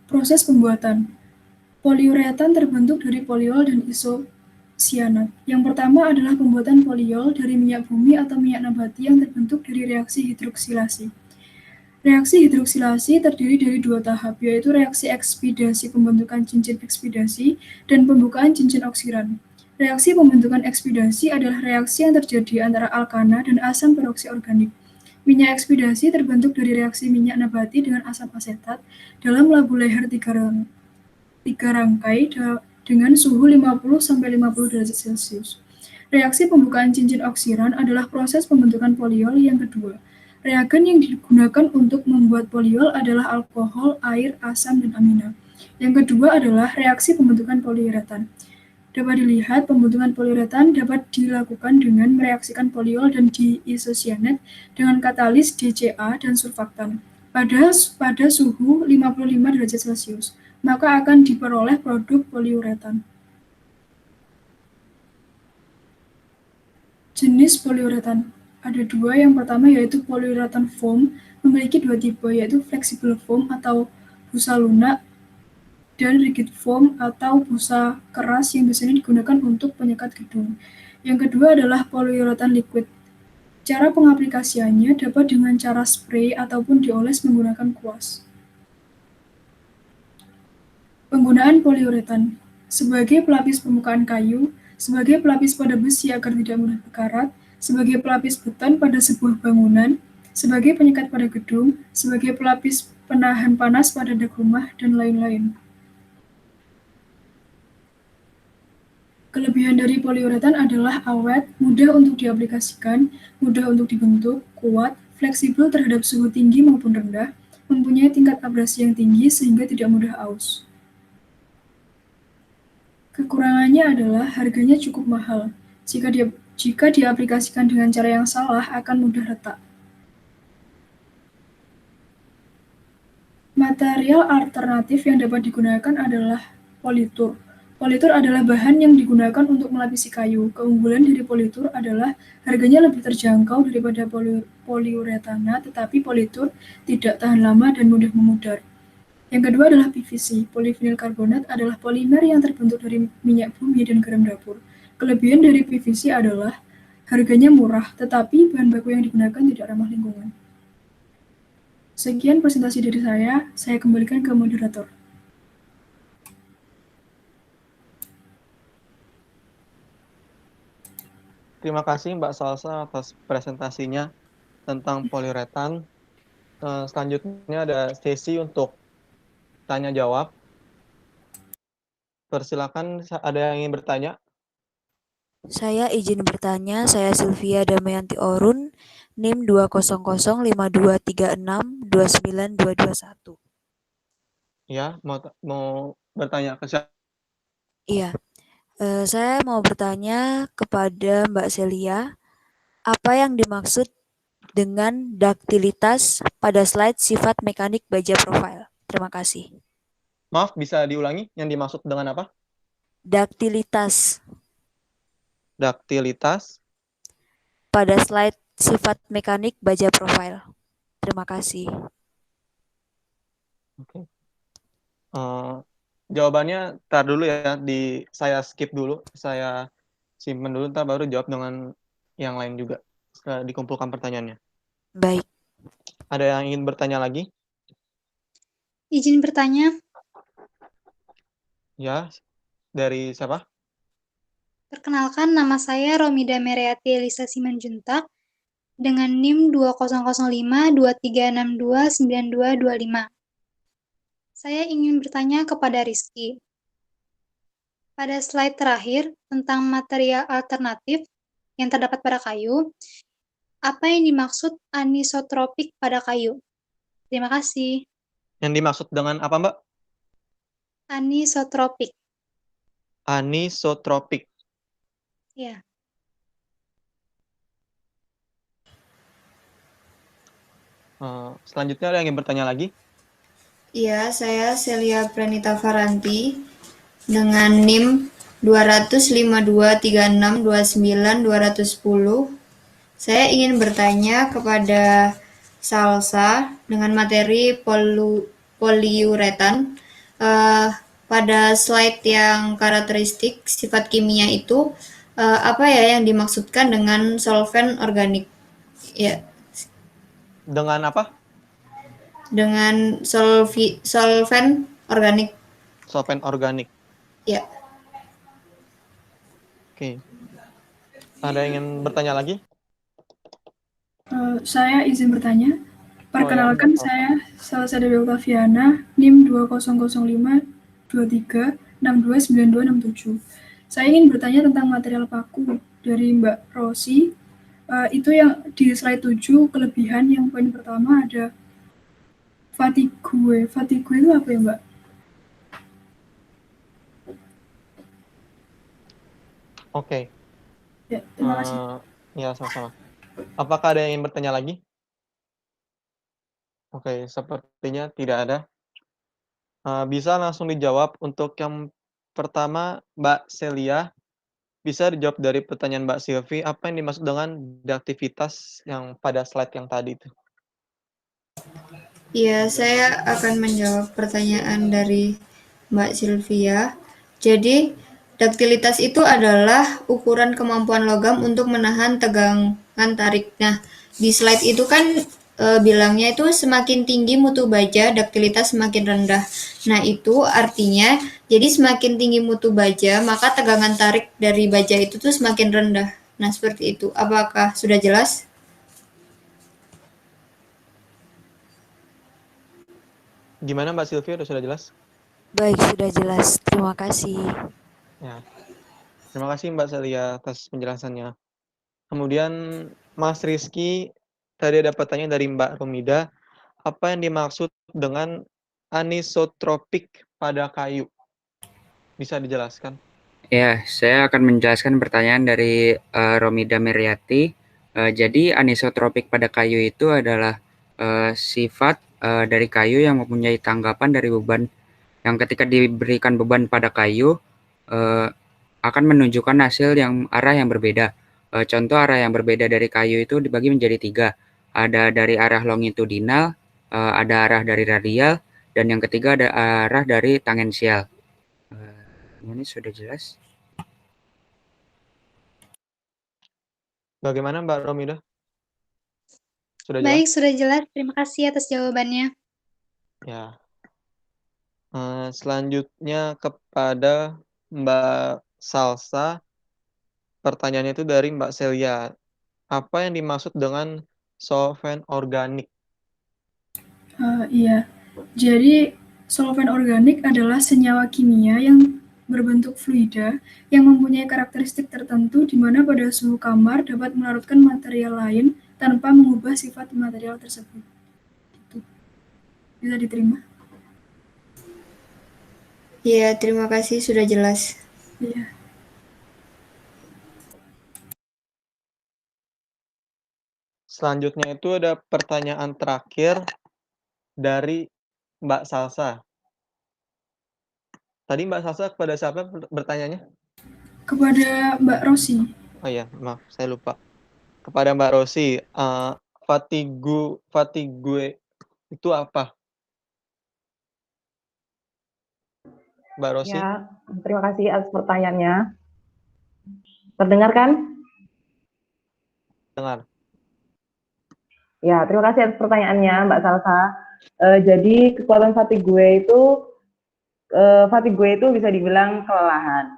Proses pembuatan. Poliuretan terbentuk dari poliol dan isocyanat. Yang pertama adalah pembuatan poliol dari minyak bumi atau minyak nabati yang terbentuk dari reaksi hidroksilasi. Reaksi hidroksilasi terdiri dari dua tahap, yaitu reaksi ekspidasi pembentukan cincin ekspidasi dan pembukaan cincin oksidan. Reaksi pembentukan ekspidasi adalah reaksi yang terjadi antara alkana dan asam peroksi organik. Minyak ekspidasi terbentuk dari reaksi minyak nabati dengan asam asetat dalam labu leher 3 rangkai dengan suhu 50-50 derajat Celcius. Reaksi pembukaan cincin oksidan adalah proses pembentukan poliol yang kedua. Reagen yang digunakan untuk membuat poliol adalah alkohol, air, asam, dan amina. Yang kedua adalah reaksi pembentukan poliuretan. Dapat dilihat, pembentukan poliuretan dapat dilakukan dengan mereaksikan poliol dan diisocyanat dengan katalis DCA dan surfaktan pada suhu 55 derajat Celcius, maka akan diperoleh produk poliuretan. Jenis poliuretan ada dua. Yang pertama yaitu poliuretan foam, memiliki dua tipe, yaitu flexible foam atau busa lunak dan rigid foam atau busa keras yang biasanya digunakan untuk penyekat gedung. Yang kedua adalah poliuretan liquid. Cara pengaplikasiannya dapat dengan cara spray ataupun dioles menggunakan kuas. Penggunaan poliuretan sebagai pelapis permukaan kayu, sebagai pelapis pada besi agar tidak mudah berkarat, sebagai pelapis beton pada sebuah bangunan, sebagai penyekat pada gedung, sebagai pelapis penahan panas pada dak rumah, dan lain-lain. Kelebihan dari poliuretan adalah awet, mudah untuk diaplikasikan, mudah untuk dibentuk, kuat, fleksibel terhadap suhu tinggi maupun rendah, mempunyai tingkat abrasi yang tinggi sehingga tidak mudah aus. Kekurangannya adalah harganya cukup mahal. Jika diaplikasikan dengan cara yang salah akan mudah retak. Material alternatif yang dapat digunakan adalah politur. Politur adalah bahan yang digunakan untuk melapisi kayu. Keunggulan dari politur adalah harganya lebih terjangkau daripada poliuretana, tetapi politur tidak tahan lama dan mudah memudar. Yang kedua adalah PVC. Polyvinyl carbonate adalah polimer yang terbentuk dari minyak bumi dan garam dapur. Kelebihan dari PVC adalah harganya murah, tetapi bahan baku yang digunakan tidak ramah lingkungan. Sekian presentasi dari saya kembalikan ke moderator. Terima kasih Mbak Salsa atas presentasinya tentang poliuretan. Selanjutnya ada sesi untuk tanya jawab. Persilakan, ada yang ingin bertanya? Saya izin bertanya, saya Sylvia Damayanti Orun, NIM 2005236292221. Ya, mau bertanya ke siapa? Iya, Saya mau bertanya kepada Mbak Celia, apa yang dimaksud dengan daktilitas pada slide sifat mekanik baja profil? Terima kasih. Maaf, bisa diulangi yang dimaksud dengan apa? Daktilitas Daktilitas. pada slide sifat mekanik baja profil. Terima kasih. Oke. Jawabannya tar dulu ya, saya skip dulu, saya simpen dulu, ntar baru jawab dengan yang lain juga setelah dikumpulkan pertanyaannya. Baik. Ada yang ingin bertanya lagi? Izin bertanya, Ya, dari siapa? perkenalkan nama saya Romida Meriati Elisa Simanjuntak dengan NIM 200523629225. Saya ingin bertanya kepada Rizky. Pada slide terakhir tentang material alternatif yang terdapat pada kayu, apa yang dimaksud anisotropik pada kayu? Terima kasih. Yang dimaksud dengan apa, Mbak? Anisotropik. Anisotropik. Ya. Selanjutnya ada yang ingin bertanya lagi? Iya, saya Celia Pranita Faranti dengan NIM 20523629210. Saya ingin bertanya kepada Salsa dengan materi poliuretan. Pada slide yang karakteristik sifat kimia itu, apa ya yang dimaksudkan dengan solvent organik? Ya, Dengan apa? dengan solvent organik. Solvent organik. Ya, Oke. Ada yang ingin bertanya lagi? Saya izin bertanya. Perkenalkan, ya. saya Salsa Dewi Octaviana, NIM 20052363629267. Saya ingin bertanya tentang material paku dari Mbak Rosi. Itu yang di slide 7, kelebihan yang poin pertama ada fatigue. Fatigue itu apa ya, Mbak? Oke. Ya, terima kasih. Ya, sama-sama. Apakah ada yang ingin bertanya lagi? Oke, sepertinya tidak ada. Bisa langsung dijawab untuk yang pertama, Mbak Celia. Bisa dijawab dari pertanyaan Mbak Silvi, apa yang dimaksud dengan aktivitas yang pada slide yang tadi itu? iya, saya akan menjawab pertanyaan dari Mbak Sylvia. Jadi, daktilitas itu adalah ukuran kemampuan logam untuk menahan tegangan tarik. Nah, di slide itu kan bilangnya itu semakin tinggi mutu baja, daktilitas semakin rendah. Nah, itu artinya jadi semakin tinggi mutu baja, maka tegangan tarik dari baja itu tuh semakin rendah. Nah, seperti itu. Apakah sudah jelas? Gimana Mbak Silvia, sudah jelas? Baik, sudah jelas. Terima kasih. Ya. Terima kasih Mbak Celia atas penjelasannya. Kemudian Mas Rizky, tadi ada pertanyaan dari Mbak Romida, apa yang dimaksud dengan anisotropik pada kayu? Bisa dijelaskan? Ya, saya akan menjelaskan pertanyaan dari Romida Meriati. Jadi anisotropik pada kayu itu adalah sifat dari kayu yang mempunyai tanggapan dari beban yang ketika diberikan beban pada kayu akan menunjukkan hasil yang arah yang berbeda. Contoh arah yang berbeda dari kayu itu dibagi menjadi 3. Ada dari arah longitudinal, ada arah dari radial, dan yang ketiga ada arah dari tangensial. Ini sudah jelas? Bagaimana Mbak Romida? Sudah jelas? Baik, sudah jelas. Terima kasih atas jawabannya. Ya. Selanjutnya kepada Mbak Salsa. Pertanyaannya itu dari Mbak Celia. Apa yang dimaksud dengan solvent organik? Iya, jadi solvent organik adalah senyawa kimia yang berbentuk fluida yang mempunyai karakteristik tertentu di mana pada suhu kamar dapat melarutkan material lain tanpa mengubah sifat material tersebut. Itu. Bisa diterima? Iya, terima kasih sudah jelas. Iya. Selanjutnya itu ada pertanyaan terakhir dari Mbak Salsa. Tadi Mbak Salsa kepada siapa bertanyanya? Kepada Mbak Rosi. Oh iya, maaf, saya lupa. Kepada Mbak Rosi, fatigue itu apa? Mbak Rosi? Ya, terima kasih atas pertanyaannya. Terdengar kan? Dengar. Ya, terima kasih atas pertanyaannya, Mbak Salsa. Jadi kekuatan fatigue itu bisa dibilang kelelahan.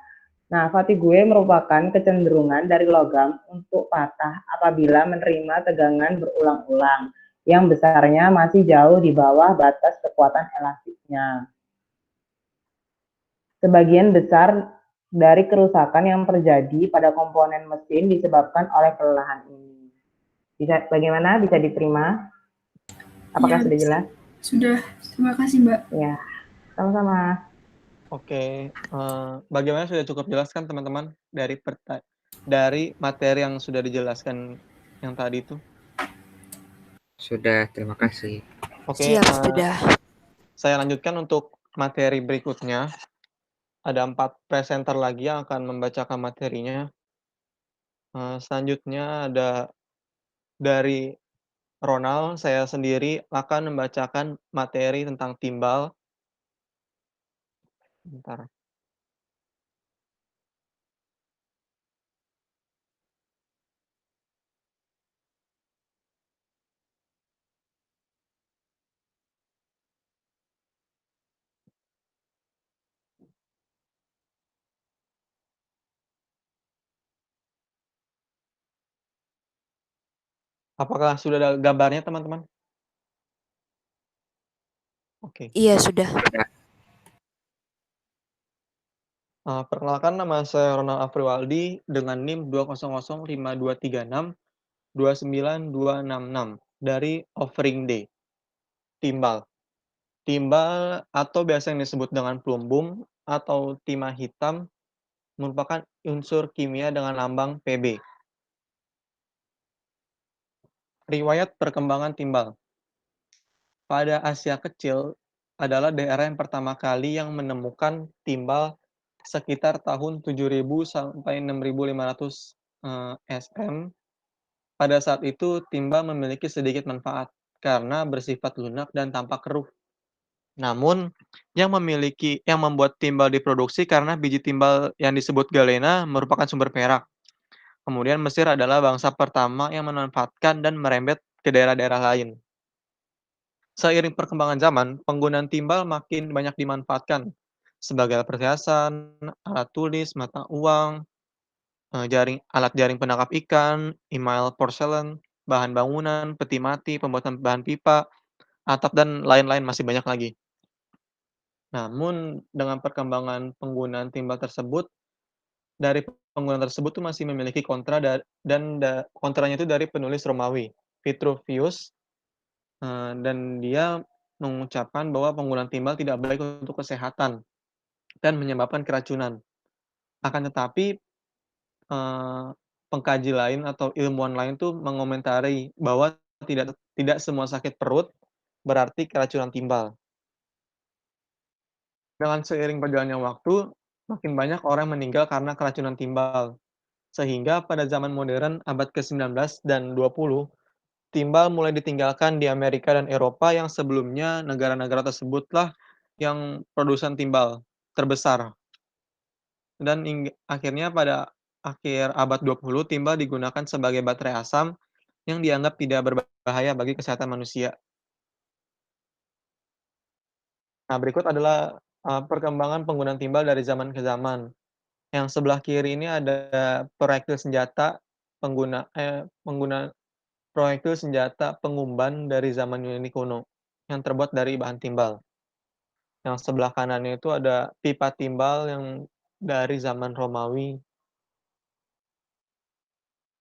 Nah, fatigue merupakan kecenderungan dari logam untuk patah apabila menerima tegangan berulang-ulang yang besarnya masih jauh di bawah batas kekuatan elastiknya. Sebagian besar dari kerusakan yang terjadi pada komponen mesin disebabkan oleh kelelahan ini. Bagaimana? Bisa diterima? Apakah Ya, sudah jelas? sudah. Terima kasih, Mbak. Ya, sama-sama. Oke, bagaimana sudah cukup jelas kan teman-teman dari materi yang sudah dijelaskan yang tadi itu? Sudah, terima kasih. Oke, Siap, sudah. saya lanjutkan untuk materi berikutnya. Ada 4 presenter lagi yang akan membacakan materinya. Selanjutnya ada dari Ronald, saya sendiri akan membacakan materi tentang timbal. Bentar. Apakah sudah ada gambarnya, teman-teman? Oke. Iya, sudah. Perkenalkan, nama saya Ronald Afriwaldi dengan NIM 2005236-29266 dari Offering Day. Timbal. Timbal atau biasa yang disebut dengan plumbum atau timah hitam merupakan unsur kimia dengan lambang Pb. Riwayat perkembangan timbal. Pada Asia Kecil adalah daerah yang pertama kali yang menemukan timbal sekitar tahun 7000 sampai 6500 SM. Pada saat itu timbal memiliki sedikit manfaat karena bersifat lunak dan tampak keruh. Namun yang membuat timbal diproduksi karena biji timbal yang disebut galena merupakan sumber perak. Kemudian Mesir adalah bangsa pertama yang memanfaatkan dan merembet ke daerah-daerah lain. Seiring perkembangan zaman, penggunaan timbal makin banyak dimanfaatkan sebagai alat perhiasan, alat tulis, mata uang, alat jaring penangkap ikan, email porselen, bahan bangunan, peti mati, pembuatan bahan pipa, atap, dan lain-lain masih banyak lagi. Namun dengan perkembangan penggunaan timbal tersebut, dari penggunaan tersebut tuh masih memiliki kontranya itu dari penulis Romawi, Vitruvius, dan dia mengucapkan bahwa penggunaan timbal tidak baik untuk kesehatan dan menyebabkan keracunan. Akan tetapi, pengkaji lain atau ilmuwan lain tuh mengomentari bahwa tidak semua sakit perut berarti keracunan timbal. Dengan seiring berjalannya waktu, makin banyak orang meninggal karena keracunan timbal. Sehingga pada zaman modern abad ke-19 dan 20, timbal mulai ditinggalkan di Amerika dan Eropa yang sebelumnya negara-negara tersebutlah yang produsen timbal terbesar. Dan akhirnya pada akhir abad 20, timbal digunakan sebagai baterai asam yang dianggap tidak berbahaya bagi kesehatan manusia. Nah, berikut adalah perkembangan penggunaan timbal dari zaman ke zaman. Yang sebelah kiri ini ada proyektil senjata proyektil senjata pengumban dari zaman Yunani kuno yang terbuat dari bahan timbal. Yang sebelah kanannya itu ada pipa timbal yang dari zaman Romawi.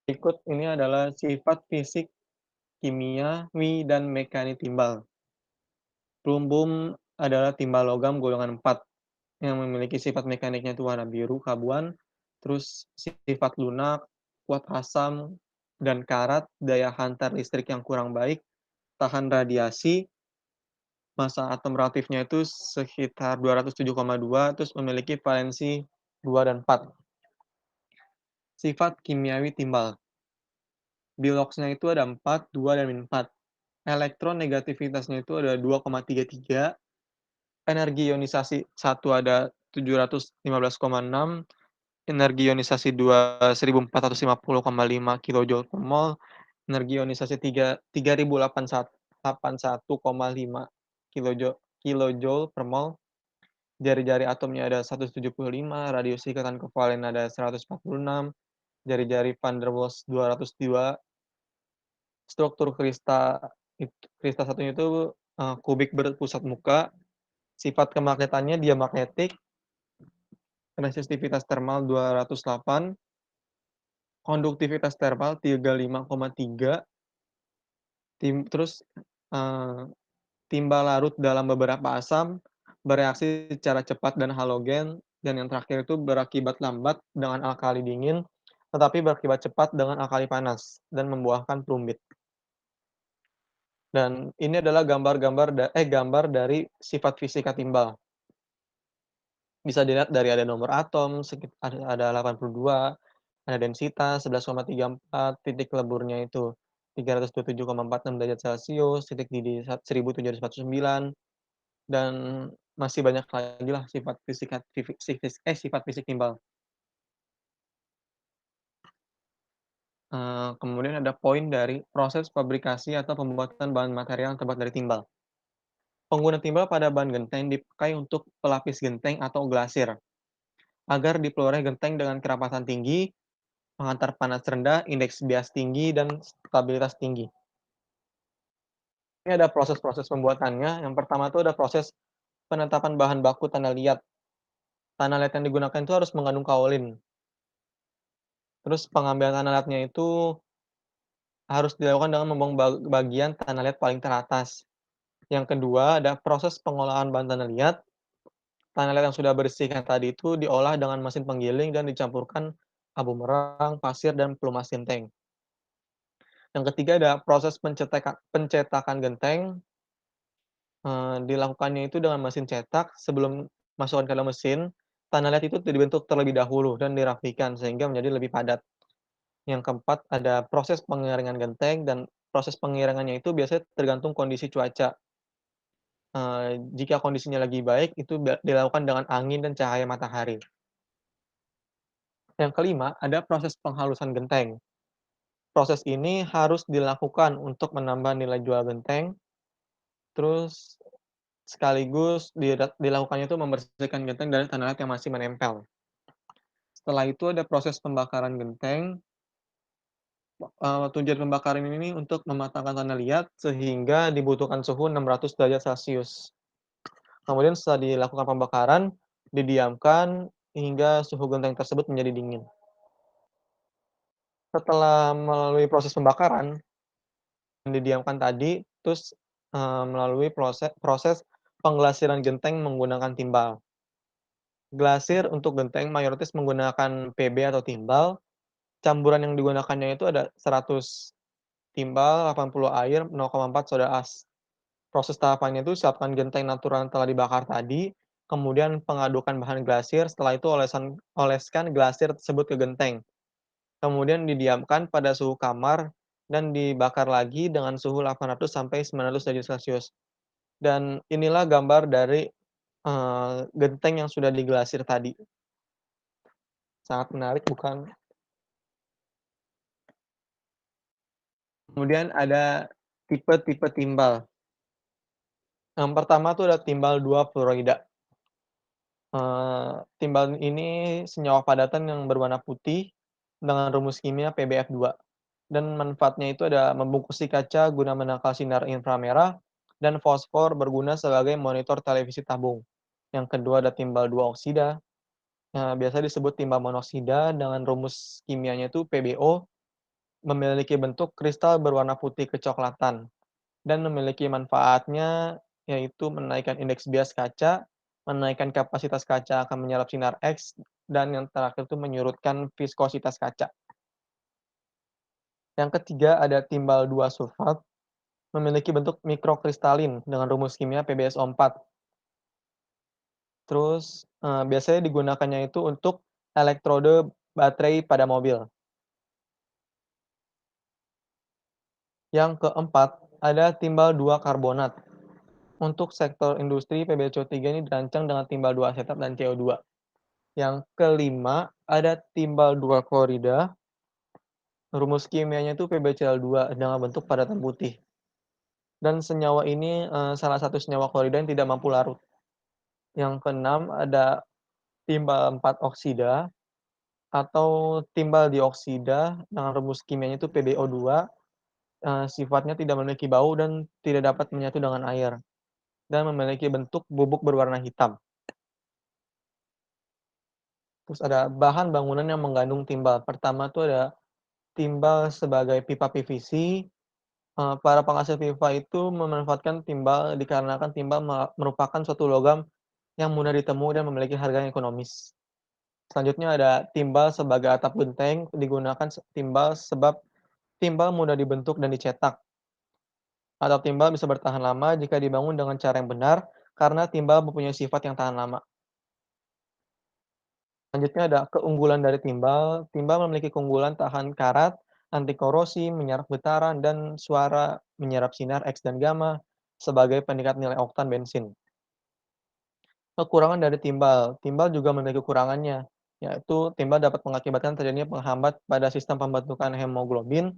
Berikut ini adalah sifat fisik, kimiawi, dan mekanik timbal. Plumbum adalah timbal logam golongan 4 yang memiliki sifat mekaniknya itu warna biru keabuan, terus sifat lunak, kuat asam, dan karat, daya hantar listrik yang kurang baik, tahan radiasi, massa atom reaktifnya itu sekitar 207,2, terus memiliki valensi 2 dan 4. Sifat kimiawi timbal. Di LOX-nya itu ada 4, 2, dan min 4. Elektron negativitasnya itu ada 2,33, energi ionisasi 1 ada 715,6, energi ionisasi 2 1450,5 kJ per mol, energi ionisasi 3 3081,5 kilojoule per mol, jari-jari atomnya ada 175, radius ikatan kovalen ada 146, jari-jari van der Waals 202, struktur krista satunya itu kubik berpusat muka, sifat kemagnetannya diamagnetik, resistivitas termal 208, konduktivitas termal 35,3, terus timbal larut dalam beberapa asam, bereaksi secara cepat dan halogen, dan yang terakhir itu berakibat lambat dengan alkali dingin, tetapi berakibat cepat dengan alkali panas, dan membuahkan plumbit. Dan ini adalah gambar dari sifat fisika timbal. Bisa dilihat dari ada nomor atom, ada 82, ada densitas 11,34, titik leburnya itu 327,46 derajat Celcius, titik didih 1749, dan masih banyak lagi lah sifat fisik timbal. Kemudian ada poin dari proses fabrikasi atau pembuatan bahan material yang terbuat dari timbal. Pengguna timbal pada bahan genteng dipakai untuk pelapis genteng atau glasir, agar dipeloreh genteng dengan kerapatan tinggi, menghantar panas rendah, indeks bias tinggi, dan stabilitas tinggi. Ini ada proses-proses pembuatannya. Yang pertama itu ada proses penetapan bahan baku tanah liat. Tanah liat yang digunakan itu harus mengandung kaolin. Terus pengambilan tanah liatnya itu harus dilakukan dengan membuang bagian tanah liat paling teratas. Yang kedua ada proses pengolahan bahan tanah liat. Tanah liat yang sudah bersihkan tadi itu diolah dengan mesin penggiling dan dicampurkan abu merang, pasir, dan pelumas genteng. Yang ketiga ada proses pencetakan genteng. Dilakukannya itu dengan mesin cetak. Sebelum masukkan ke dalam mesin, tanah liat itu dibentuk terlebih dahulu dan dirapikan sehingga menjadi lebih padat. Yang keempat ada proses pengeringan genteng, dan proses pengiringannya itu biasanya tergantung kondisi cuaca. Jika kondisinya lagi baik, itu dilakukan dengan angin dan cahaya matahari. Yang kelima, ada proses penghalusan genteng. Proses ini harus dilakukan untuk menambah nilai jual genteng, terus sekaligus dilakukannya itu membersihkan genteng dari tanah liat yang masih menempel. Setelah itu ada proses pembakaran genteng. Tujuan pembakaran ini untuk mematangkan tanah liat sehingga dibutuhkan suhu 600 derajat Celcius. Kemudian setelah dilakukan pembakaran, didiamkan hingga suhu genteng tersebut menjadi dingin. Setelah melalui proses pembakaran, didiamkan tadi, terus melalui proses pengglasiran genteng menggunakan timbal. Glasir untuk genteng mayoritas menggunakan PB atau timbal. Campuran yang digunakannya itu ada 100 timbal, 80 air, 0,4 soda as. Proses tahapannya itu siapkan genteng natural yang telah dibakar tadi, kemudian pengadukan bahan glasir, setelah itu oleskan glasir tersebut ke genteng. Kemudian didiamkan pada suhu kamar dan dibakar lagi dengan suhu 800 sampai 900 derajat Celcius. Dan inilah gambar dari genteng yang sudah diglasir tadi. Sangat menarik, bukan? Kemudian ada tipe-tipe timbal. Yang pertama tuh ada timbal 2 fluorida. Timbal ini senyawa padatan yang berwarna putih dengan rumus kimia PbF2. Dan manfaatnya itu ada membungkusi kaca guna menangkal sinar inframerah, dan fosfor berguna sebagai monitor televisi tabung. Yang kedua ada timbal 2 oksida. Biasa disebut timbal monoksida dengan rumus kimianya itu PbO, memiliki bentuk kristal berwarna putih kecoklatan. Dan memiliki manfaatnya yaitu menaikkan indeks bias kaca, menaikkan kapasitas kaca akan menyerap sinar X, dan yang terakhir itu menyurutkan viskositas kaca. Yang ketiga ada timbal 2 sulfat, memiliki bentuk mikrokristalin dengan rumus kimia PbSO4. Terus, biasanya digunakannya itu untuk elektrode baterai pada mobil. Yang keempat, ada timbal 2 karbonat. Untuk sektor industri, PbCO3 ini dirancang dengan timbal 2 asetat dan CO2. Yang kelima, ada timbal 2 klorida. Rumus kimianya itu PbCl2 dengan bentuk padatan putih. Dan senyawa ini, salah satu senyawa klorida yang tidak mampu larut. Yang keenam, ada timbal 4 oksida atau timbal dioksida dengan rumus kimianya itu PbO2, sifatnya tidak memiliki bau dan tidak dapat menyatu dengan air, dan memiliki bentuk bubuk berwarna hitam. Terus ada bahan bangunan yang mengandung timbal. Pertama tuh ada timbal sebagai pipa PVC. Para penghasil pipa itu memanfaatkan timbal dikarenakan timbal merupakan suatu logam yang mudah ditemui dan memiliki harga yang ekonomis. Selanjutnya ada timbal sebagai atap genteng, digunakan timbal sebab timbal mudah dibentuk dan dicetak. Atap timbal bisa bertahan lama jika dibangun dengan cara yang benar, karena timbal mempunyai sifat yang tahan lama. Selanjutnya ada keunggulan dari timbal. Timbal memiliki keunggulan tahan karat, anti korosi, menyerap getaran, dan suara, menyerap sinar X dan gamma sebagai peningkat nilai oktan bensin. Kekurangan dari timbal. Timbal juga memiliki kekurangannya, yaitu timbal dapat mengakibatkan terjadinya penghambat pada sistem pembentukan hemoglobin,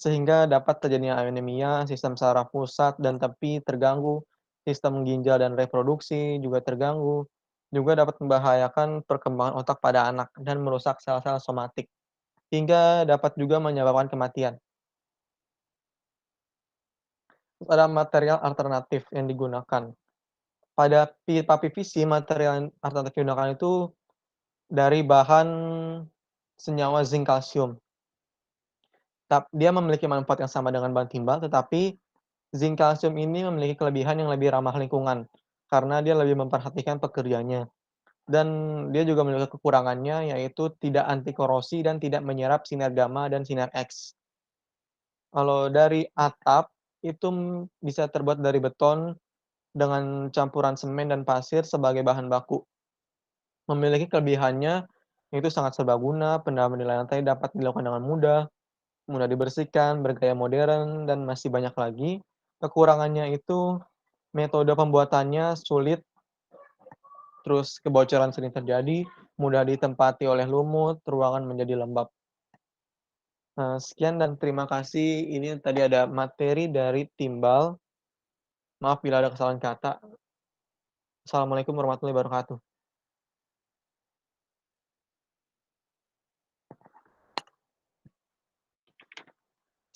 sehingga dapat terjadinya anemia, sistem saraf pusat dan tepi terganggu, sistem ginjal dan reproduksi juga terganggu, juga dapat membahayakan perkembangan otak pada anak dan merusak sel-sel somatik, hingga dapat juga menyebabkan kematian. Terus ada material alternatif yang digunakan. Pada pipa PVC, material alternatif yang digunakan itu dari bahan senyawa zinc kalsium. Dia memiliki manfaat yang sama dengan bahan timbal, tetapi zinc kalsium ini memiliki kelebihan yang lebih ramah lingkungan, karena dia lebih memperhatikan pekerjanya. Dan dia juga memiliki kekurangannya, yaitu tidak anti korosi dan tidak menyerap sinar gamma dan sinar X. Kalau dari atap, itu bisa terbuat dari beton dengan campuran semen dan pasir sebagai bahan baku. Memiliki kelebihannya, yaitu sangat serbaguna, pendalaman di lantai dapat dilakukan dengan mudah dibersihkan, bergaya modern, dan masih banyak lagi. Kekurangannya itu metode pembuatannya sulit, terus kebocoran sering terjadi, mudah ditempati oleh lumut, ruangan menjadi lembab. Sekian dan terima kasih. Ini tadi ada materi dari timbal. Maaf bila ada kesalahan kata. Assalamualaikum warahmatullahi wabarakatuh.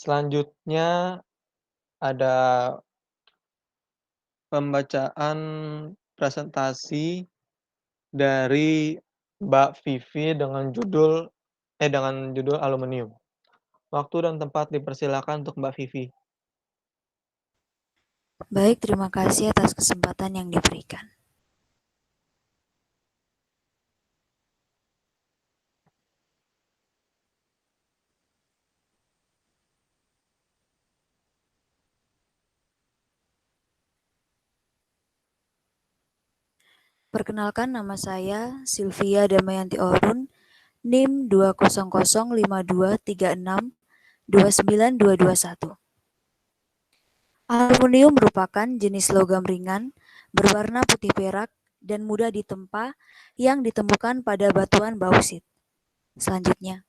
Selanjutnya ada pembacaan presentasi dari Mbak Vivi dengan judul aluminium. Waktu dan tempat dipersilakan untuk Mbak Vivi. Baik, terima kasih atas kesempatan yang diberikan. Perkenalkan, nama saya Sylvia Damayanti Orun, NIM 2005236292221. Aluminium merupakan jenis logam ringan, berwarna putih perak, dan mudah ditempa yang ditemukan pada batuan bauksit. Selanjutnya,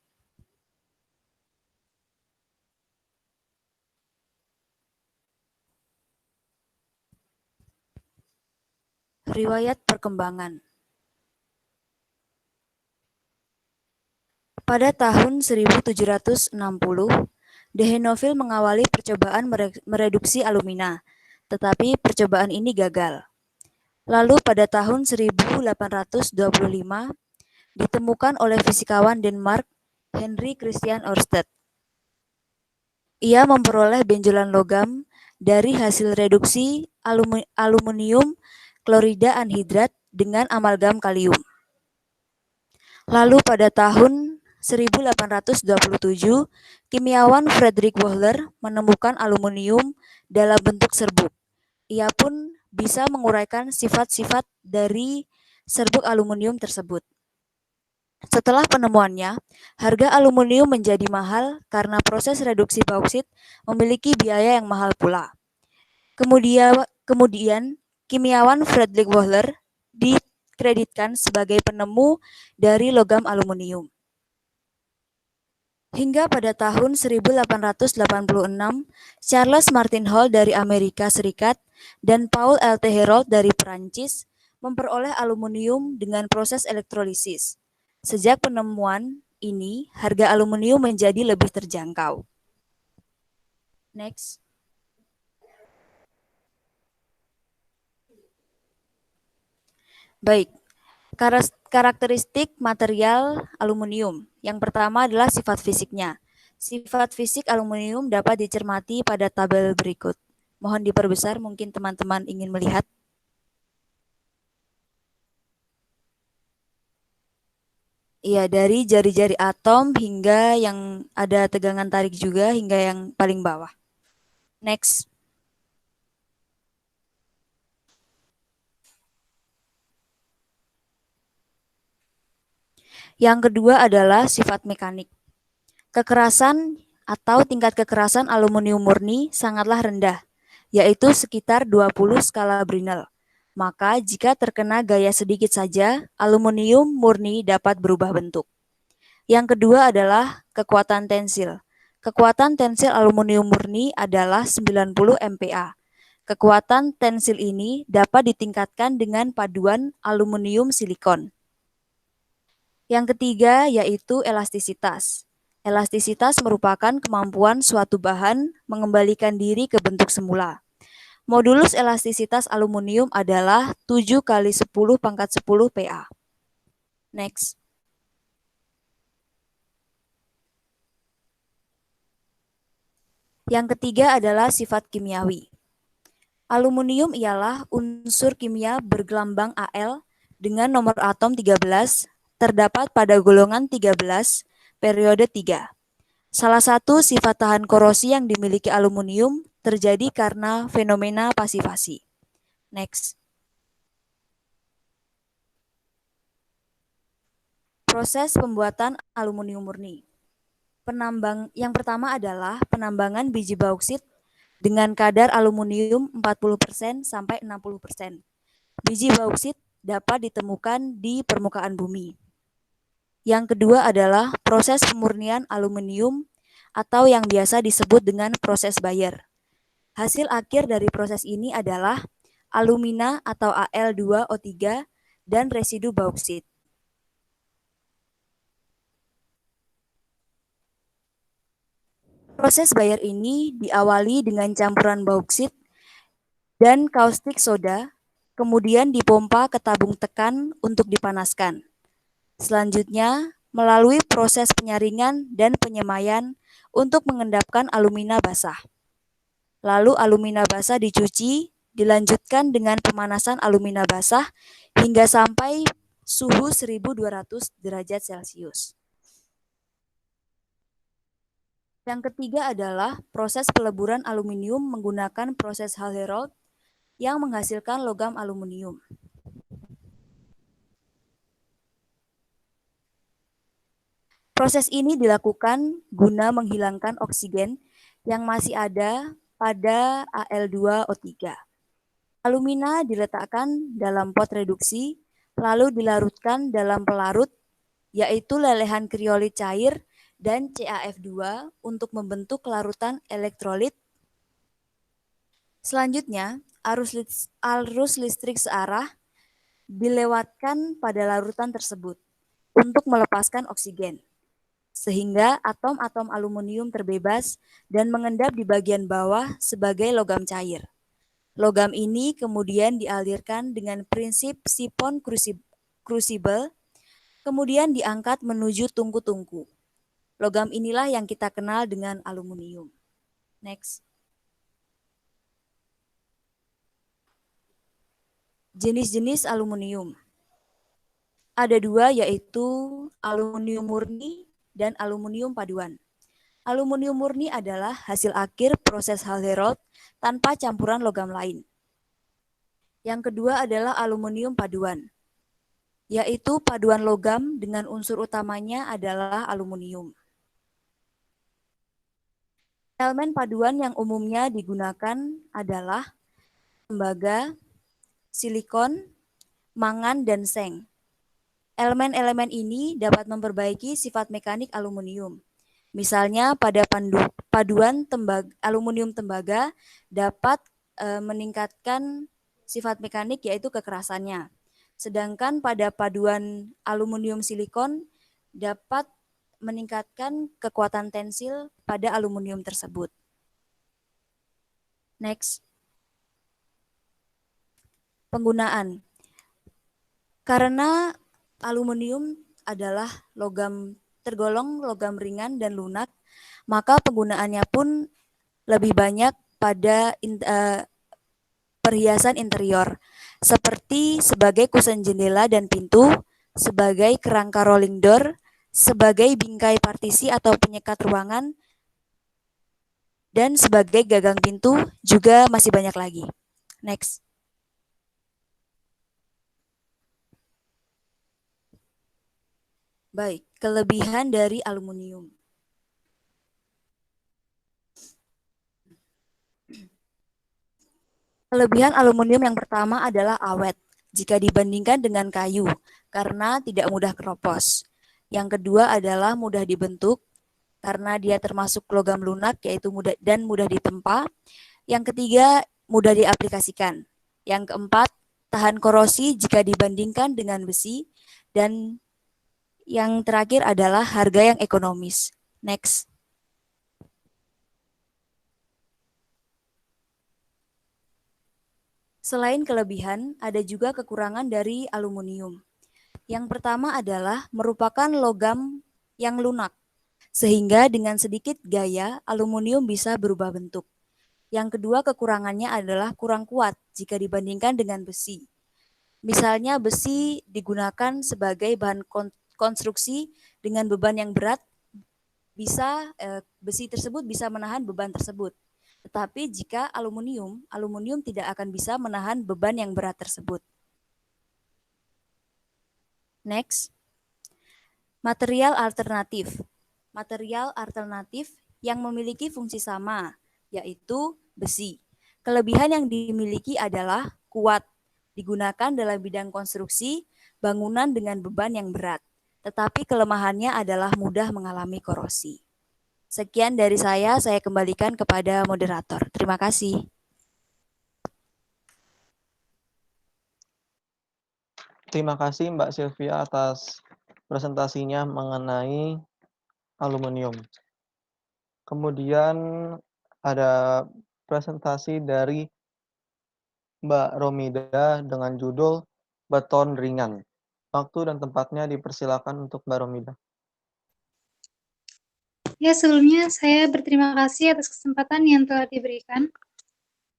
riwayat perkembangan. Pada tahun 1760, Dehaenovill mengawali percobaan mereduksi alumina, tetapi percobaan ini gagal. Lalu pada tahun 1825, ditemukan oleh fisikawan Denmark Henry Christian Ørsted. Ia memperoleh benjolan logam dari hasil reduksi aluminium klorida anhidrat dengan amalgam kalium. Lalu pada tahun 1827, kimiawan Friedrich Wöhler menemukan aluminium dalam bentuk serbuk. Ia pun bisa menguraikan sifat-sifat dari serbuk aluminium tersebut. Setelah penemuannya, harga aluminium menjadi mahal karena proses reduksi bauksit memiliki biaya yang mahal pula. Kemudian kimiawan Friedrich Wöhler dikreditkan sebagai penemu dari logam aluminium. Hingga pada tahun 1886, Charles Martin Hall dari Amerika Serikat dan Paul L.T. Herold dari Perancis memperoleh aluminium dengan proses elektrolisis. Sejak penemuan ini, harga aluminium menjadi lebih terjangkau. Next. Baik, karakteristik material aluminium. Yang pertama adalah sifat fisiknya. Sifat fisik aluminium dapat dicermati pada tabel berikut. Mohon diperbesar, mungkin teman-teman ingin melihat. Iya, dari jari-jari atom hingga yang ada tegangan tarik juga hingga yang paling bawah. Next. Yang kedua adalah sifat mekanik. Kekerasan atau tingkat kekerasan aluminium murni sangatlah rendah, yaitu sekitar 20 skala Brinell. Maka jika terkena gaya sedikit saja, aluminium murni dapat berubah bentuk. Yang kedua adalah kekuatan tensil. Kekuatan tensil aluminium murni adalah 90 MPa. Kekuatan tensil ini dapat ditingkatkan dengan paduan aluminium silikon. Yang ketiga yaitu elastisitas. Elastisitas merupakan kemampuan suatu bahan mengembalikan diri ke bentuk semula. Modulus elastisitas aluminium adalah 7 kali 10 pangkat 10 Pa. Next. Yang ketiga adalah sifat kimiawi. Aluminium ialah unsur kimia bergelambang Al dengan nomor atom 13, terdapat pada golongan 13, periode 3. Salah satu sifat tahan korosi yang dimiliki aluminium terjadi karena fenomena pasivasi. Next. Proses pembuatan aluminium murni. Yang pertama adalah penambangan biji bauksit dengan kadar aluminium 40% sampai 60%. Biji bauksit dapat ditemukan di permukaan bumi. Yang kedua adalah proses pemurnian aluminium atau yang biasa disebut dengan proses Bayer. Hasil akhir dari proses ini adalah alumina atau Al2O3 dan residu bauksit. Proses Bayer ini diawali dengan campuran bauksit dan kaustik soda, kemudian dipompa ke tabung tekan untuk dipanaskan. Selanjutnya, melalui proses penyaringan dan penyemaian untuk mengendapkan alumina basah. Lalu alumina basah dicuci, dilanjutkan dengan pemanasan alumina basah hingga sampai suhu 1200 derajat Celcius. Yang ketiga adalah proses peleburan aluminium menggunakan proses Hall-Héroult yang menghasilkan logam aluminium. Proses ini dilakukan guna menghilangkan oksigen yang masih ada pada Al2O3. Alumina diletakkan dalam pot reduksi, lalu dilarutkan dalam pelarut, yaitu lelehan kriolit cair dan CaF2 untuk membentuk larutan elektrolit. Selanjutnya, arus listrik searah dilewatkan pada larutan tersebut untuk melepaskan oksigen, sehingga atom-atom aluminium terbebas dan mengendap di bagian bawah sebagai logam cair. Logam ini kemudian dialirkan dengan prinsip sipon crucible, kemudian diangkat menuju tungku-tungku. Logam inilah yang kita kenal dengan aluminium. Next. Jenis-jenis aluminium. Ada dua, yaitu aluminium murni dan aluminium paduan. Aluminium murni adalah hasil akhir proses Hall-Héroult tanpa campuran logam lain. Yang kedua adalah aluminium paduan, yaitu paduan logam dengan unsur utamanya adalah aluminium. Elemen paduan yang umumnya digunakan adalah tembaga, silikon, mangan, dan seng. Elemen-elemen ini dapat memperbaiki sifat mekanik aluminium. Misalnya pada paduan aluminium tembaga dapat meningkatkan sifat mekanik yaitu kekerasannya. Sedangkan pada paduan aluminium silikon dapat meningkatkan kekuatan tensil pada aluminium tersebut. Next. Penggunaan. Karena aluminium adalah tergolong logam ringan dan lunak, maka penggunaannya pun lebih banyak pada perhiasan interior, seperti sebagai kusen jendela dan pintu, sebagai kerangka rolling door, sebagai bingkai partisi atau penyekat ruangan, dan sebagai gagang pintu, juga masih banyak lagi. Next. Baik, kelebihan dari aluminium. Kelebihan aluminium yang pertama adalah awet jika dibandingkan dengan kayu karena tidak mudah keropos. Yang kedua adalah mudah dibentuk karena dia termasuk logam lunak yaitu mudah ditempa. Yang ketiga mudah diaplikasikan. Yang keempat tahan korosi jika dibandingkan dengan besi, dan yang terakhir adalah harga yang ekonomis. Next. Selain kelebihan, ada juga kekurangan dari aluminium. Yang pertama adalah merupakan logam yang lunak, sehingga dengan sedikit gaya, aluminium bisa berubah bentuk. Yang kedua, kekurangannya adalah kurang kuat jika dibandingkan dengan besi. Misalnya besi digunakan sebagai bahan konstruksi dengan beban yang berat, besi tersebut bisa menahan beban tersebut. Tetapi jika aluminium tidak akan bisa menahan beban yang berat tersebut. Next. Material alternatif. Material alternatif yang memiliki fungsi sama, yaitu besi. Kelebihan yang dimiliki adalah kuat, digunakan dalam bidang konstruksi, bangunan dengan beban yang berat. Tetapi kelemahannya adalah mudah mengalami korosi. Sekian dari saya kembalikan kepada moderator. Terima kasih. Terima kasih Mbak Sylvia atas presentasinya mengenai aluminium. Kemudian ada presentasi dari Mbak Romida dengan judul Beton Ringan. Waktu dan tempatnya dipersilakan untuk Mbak Romida. Ya, sebelumnya saya berterima kasih atas kesempatan yang telah diberikan.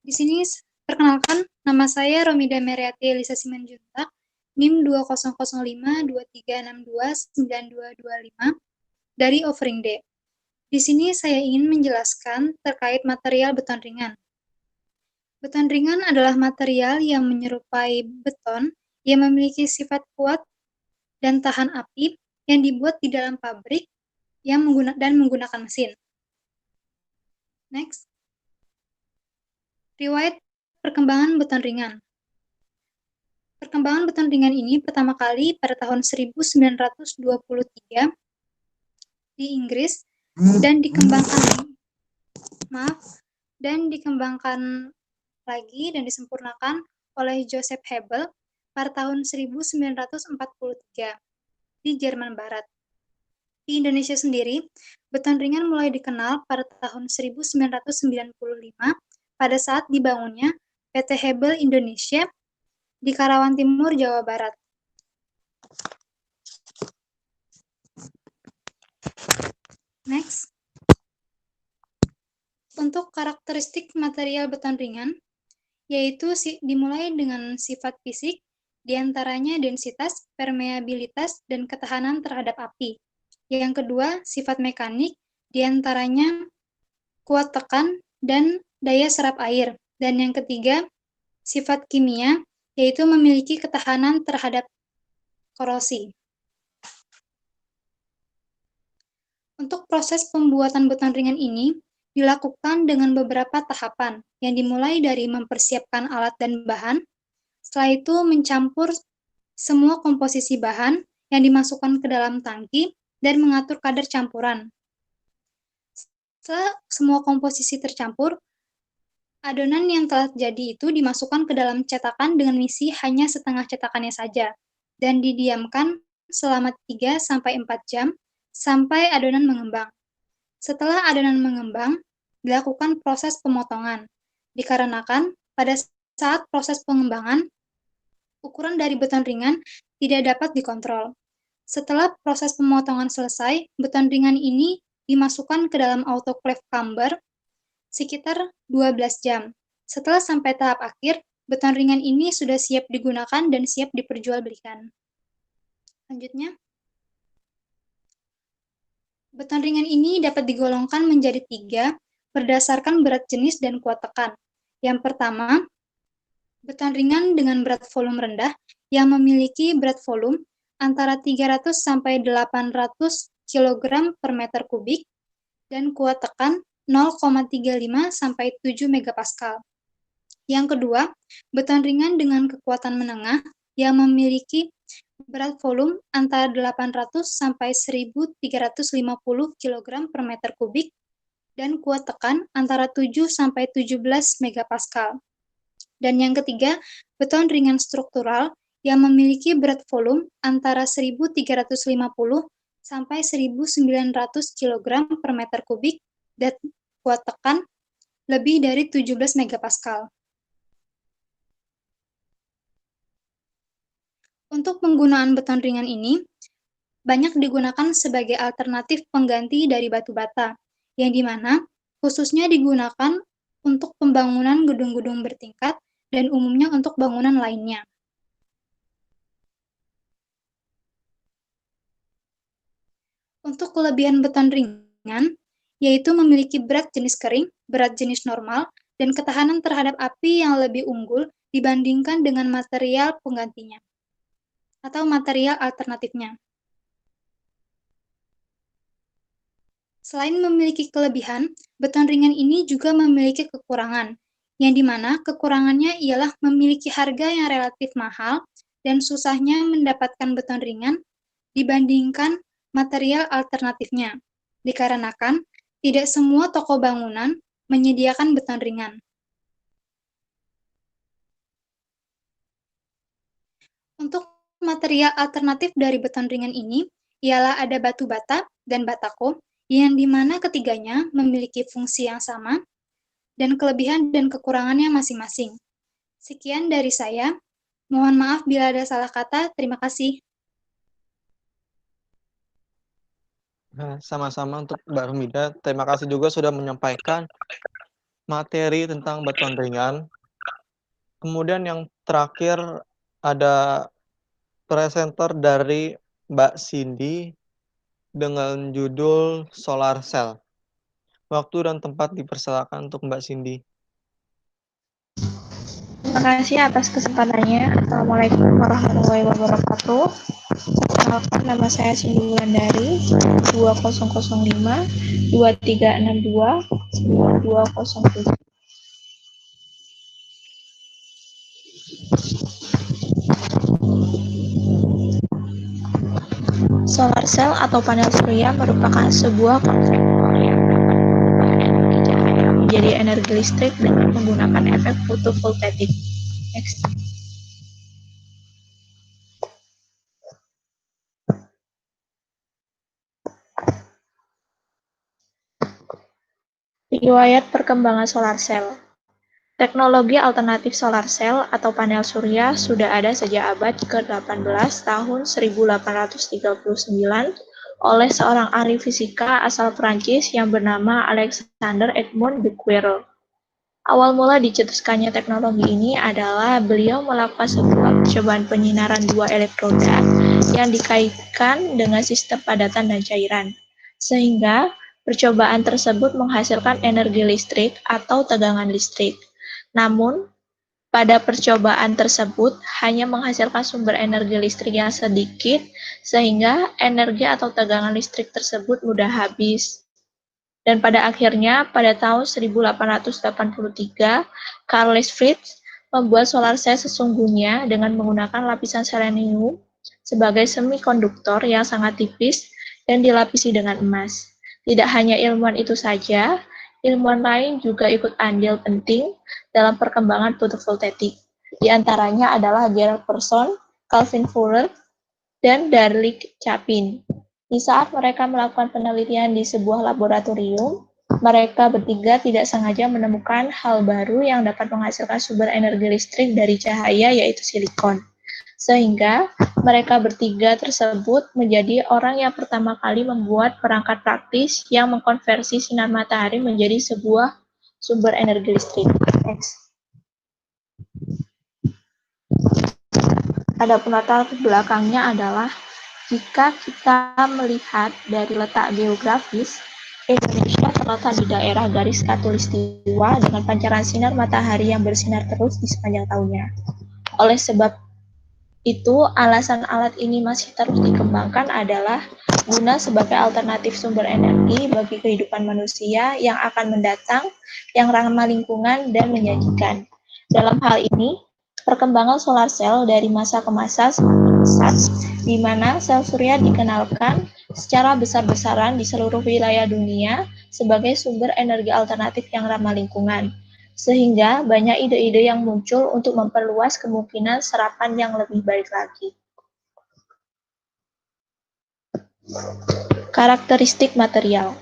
Di sini perkenalkan, nama saya Romida Meriati Elisa Simanjuntak, NIM 200523629225 dari Offering D. Di sini saya ingin menjelaskan terkait material beton ringan. Beton ringan adalah material yang menyerupai beton yang memiliki sifat kuat dan tahan api yang dibuat di dalam pabrik dan menggunakan mesin. Next. Riwayat perkembangan beton ringan. Perkembangan beton ringan ini pertama kali pada tahun 1923 di Inggris dan dikembangkan lagi dan disempurnakan oleh Joseph Hebel pada tahun 1943 di Jerman Barat. Di Indonesia sendiri, beton ringan mulai dikenal pada tahun 1995 pada saat dibangunnya PT Hebel Indonesia di Karawang Timur, Jawa Barat. Next. Untuk karakteristik material beton ringan, yaitu dimulai dengan sifat fisik, diantaranya densitas, permeabilitas, dan ketahanan terhadap api. Yang kedua, sifat mekanik, diantaranya kuat tekan dan daya serap air. Dan yang ketiga, sifat kimia, yaitu memiliki ketahanan terhadap korosi. Untuk proses pembuatan beton ringan ini dilakukan dengan beberapa tahapan, yang dimulai dari mempersiapkan alat dan bahan, setelah itu mencampur semua komposisi bahan yang dimasukkan ke dalam tangki dan mengatur kadar campuran. Setelah semua komposisi tercampur, adonan yang telah jadi itu dimasukkan ke dalam cetakan dengan isi hanya setengah cetakannya saja, dan didiamkan selama 3-4 jam sampai adonan mengembang. Setelah adonan mengembang, dilakukan proses pemotongan, dikarenakan pada saat proses pengembangan, ukuran dari beton ringan tidak dapat dikontrol. Setelah proses pemotongan selesai, beton ringan ini dimasukkan ke dalam autoclave chamber sekitar 12 jam. Setelah sampai tahap akhir, beton ringan ini sudah siap digunakan dan siap diperjualbelikan. Selanjutnya, beton ringan ini dapat digolongkan menjadi 3 berdasarkan berat jenis dan kuat tekan. Yang pertama, beton ringan dengan berat volume rendah yang memiliki berat volume antara 300 sampai 800 kg per meter kubik dan kuat tekan 0,35 sampai 7 megapascal. Yang kedua, beton ringan dengan kekuatan menengah yang memiliki berat volume antara 800 sampai 1350 kg per meter kubik dan kuat tekan antara 7 sampai 17 megapascal. Dan yang ketiga, beton ringan struktural yang memiliki berat volume antara 1350 sampai 1900 kg per meter kubik dan kuat tekan lebih dari 17 megapascal. Untuk penggunaan beton ringan ini, banyak digunakan sebagai alternatif pengganti dari batu bata, yang dimana khususnya digunakan untuk pembangunan gedung-gedung bertingkat dan umumnya untuk bangunan lainnya. Untuk kelebihan beton ringan, yaitu memiliki berat jenis kering, berat jenis normal, dan ketahanan terhadap api yang lebih unggul dibandingkan dengan material penggantinya atau material alternatifnya. Selain memiliki kelebihan, beton ringan ini juga memiliki kekurangan, yang dimana kekurangannya ialah memiliki harga yang relatif mahal dan susahnya mendapatkan beton ringan dibandingkan material alternatifnya, dikarenakan tidak semua toko bangunan menyediakan beton ringan. Untuk material alternatif dari beton ringan ini ialah ada batu bata dan batako, yang dimana ketiganya memiliki fungsi yang sama dan kelebihan dan kekurangannya masing-masing. Sekian dari saya. Mohon maaf bila ada salah kata. Terima kasih. Nah, sama-sama untuk Mbak Rumida. Terima kasih juga sudah menyampaikan materi tentang beton ringan. Kemudian yang terakhir ada presenter dari Mbak Cindy dengan judul Solar Cell. Waktu dan tempat dipersilakan untuk Mbak Cindy. Terima kasih atas kesempatannya. Assalamualaikum warahmatullahi wabarakatuh. Perkenalkan, nama saya Cindy Wulandari, 2005 2362 9207. Solar cell atau panel surya merupakan sebuah konsep yang dapat mengubah energi cahaya menjadi energi listrik dengan menggunakan efek fotovoltaik. Next. Riwayat perkembangan solar cell. Teknologi alternatif solar cell atau panel surya sudah ada sejak abad ke-18 tahun 1839 oleh seorang ahli fisika asal Prancis yang bernama Alexander Edmond Becquerel. Awal mula dicetuskannya teknologi ini adalah beliau melakukan sebuah percobaan penyinaran dua elektroda yang dikaitkan dengan sistem padatan dan cairan, sehingga percobaan tersebut menghasilkan energi listrik atau tegangan listrik. Namun, pada percobaan tersebut hanya menghasilkan sumber energi listrik yang sedikit, sehingga energi atau tegangan listrik tersebut mudah habis. Dan pada akhirnya, pada tahun 1883, Carl Frisch membuat solar cell sesungguhnya dengan menggunakan lapisan selenium sebagai semikonduktor yang sangat tipis dan dilapisi dengan emas. Tidak hanya ilmuwan itu saja, ilmuwan lain juga ikut andil penting dalam perkembangan fotovoltaik. Di antaranya adalah Gerald Persson, Calvin Furrer, dan Darryl Chapin. Di saat mereka melakukan penelitian di sebuah laboratorium, mereka bertiga tidak sengaja menemukan hal baru yang dapat menghasilkan sumber energi listrik dari cahaya, yaitu silikon. Sehingga mereka bertiga tersebut menjadi orang yang pertama kali membuat perangkat praktis yang mengkonversi sinar matahari menjadi sebuah sumber energi listrik. Next. Adapun latar belakangnya adalah jika kita melihat dari letak geografis, Indonesia terletak di daerah garis khatulistiwa dengan pancaran sinar matahari yang bersinar terus di sepanjang tahunnya. Oleh sebab itu, alasan alat ini masih terus dikembangkan adalah guna sebagai alternatif sumber energi bagi kehidupan manusia yang akan mendatang, yang ramah lingkungan dan menjanjikan. Dalam hal ini, perkembangan solar cell dari masa ke masa semakin pesat, di mana sel surya dikenalkan secara besar-besaran di seluruh wilayah dunia sebagai sumber energi alternatif yang ramah lingkungan. Sehingga banyak ide-ide yang muncul untuk memperluas kemungkinan serapan yang lebih baik lagi. Karakteristik material.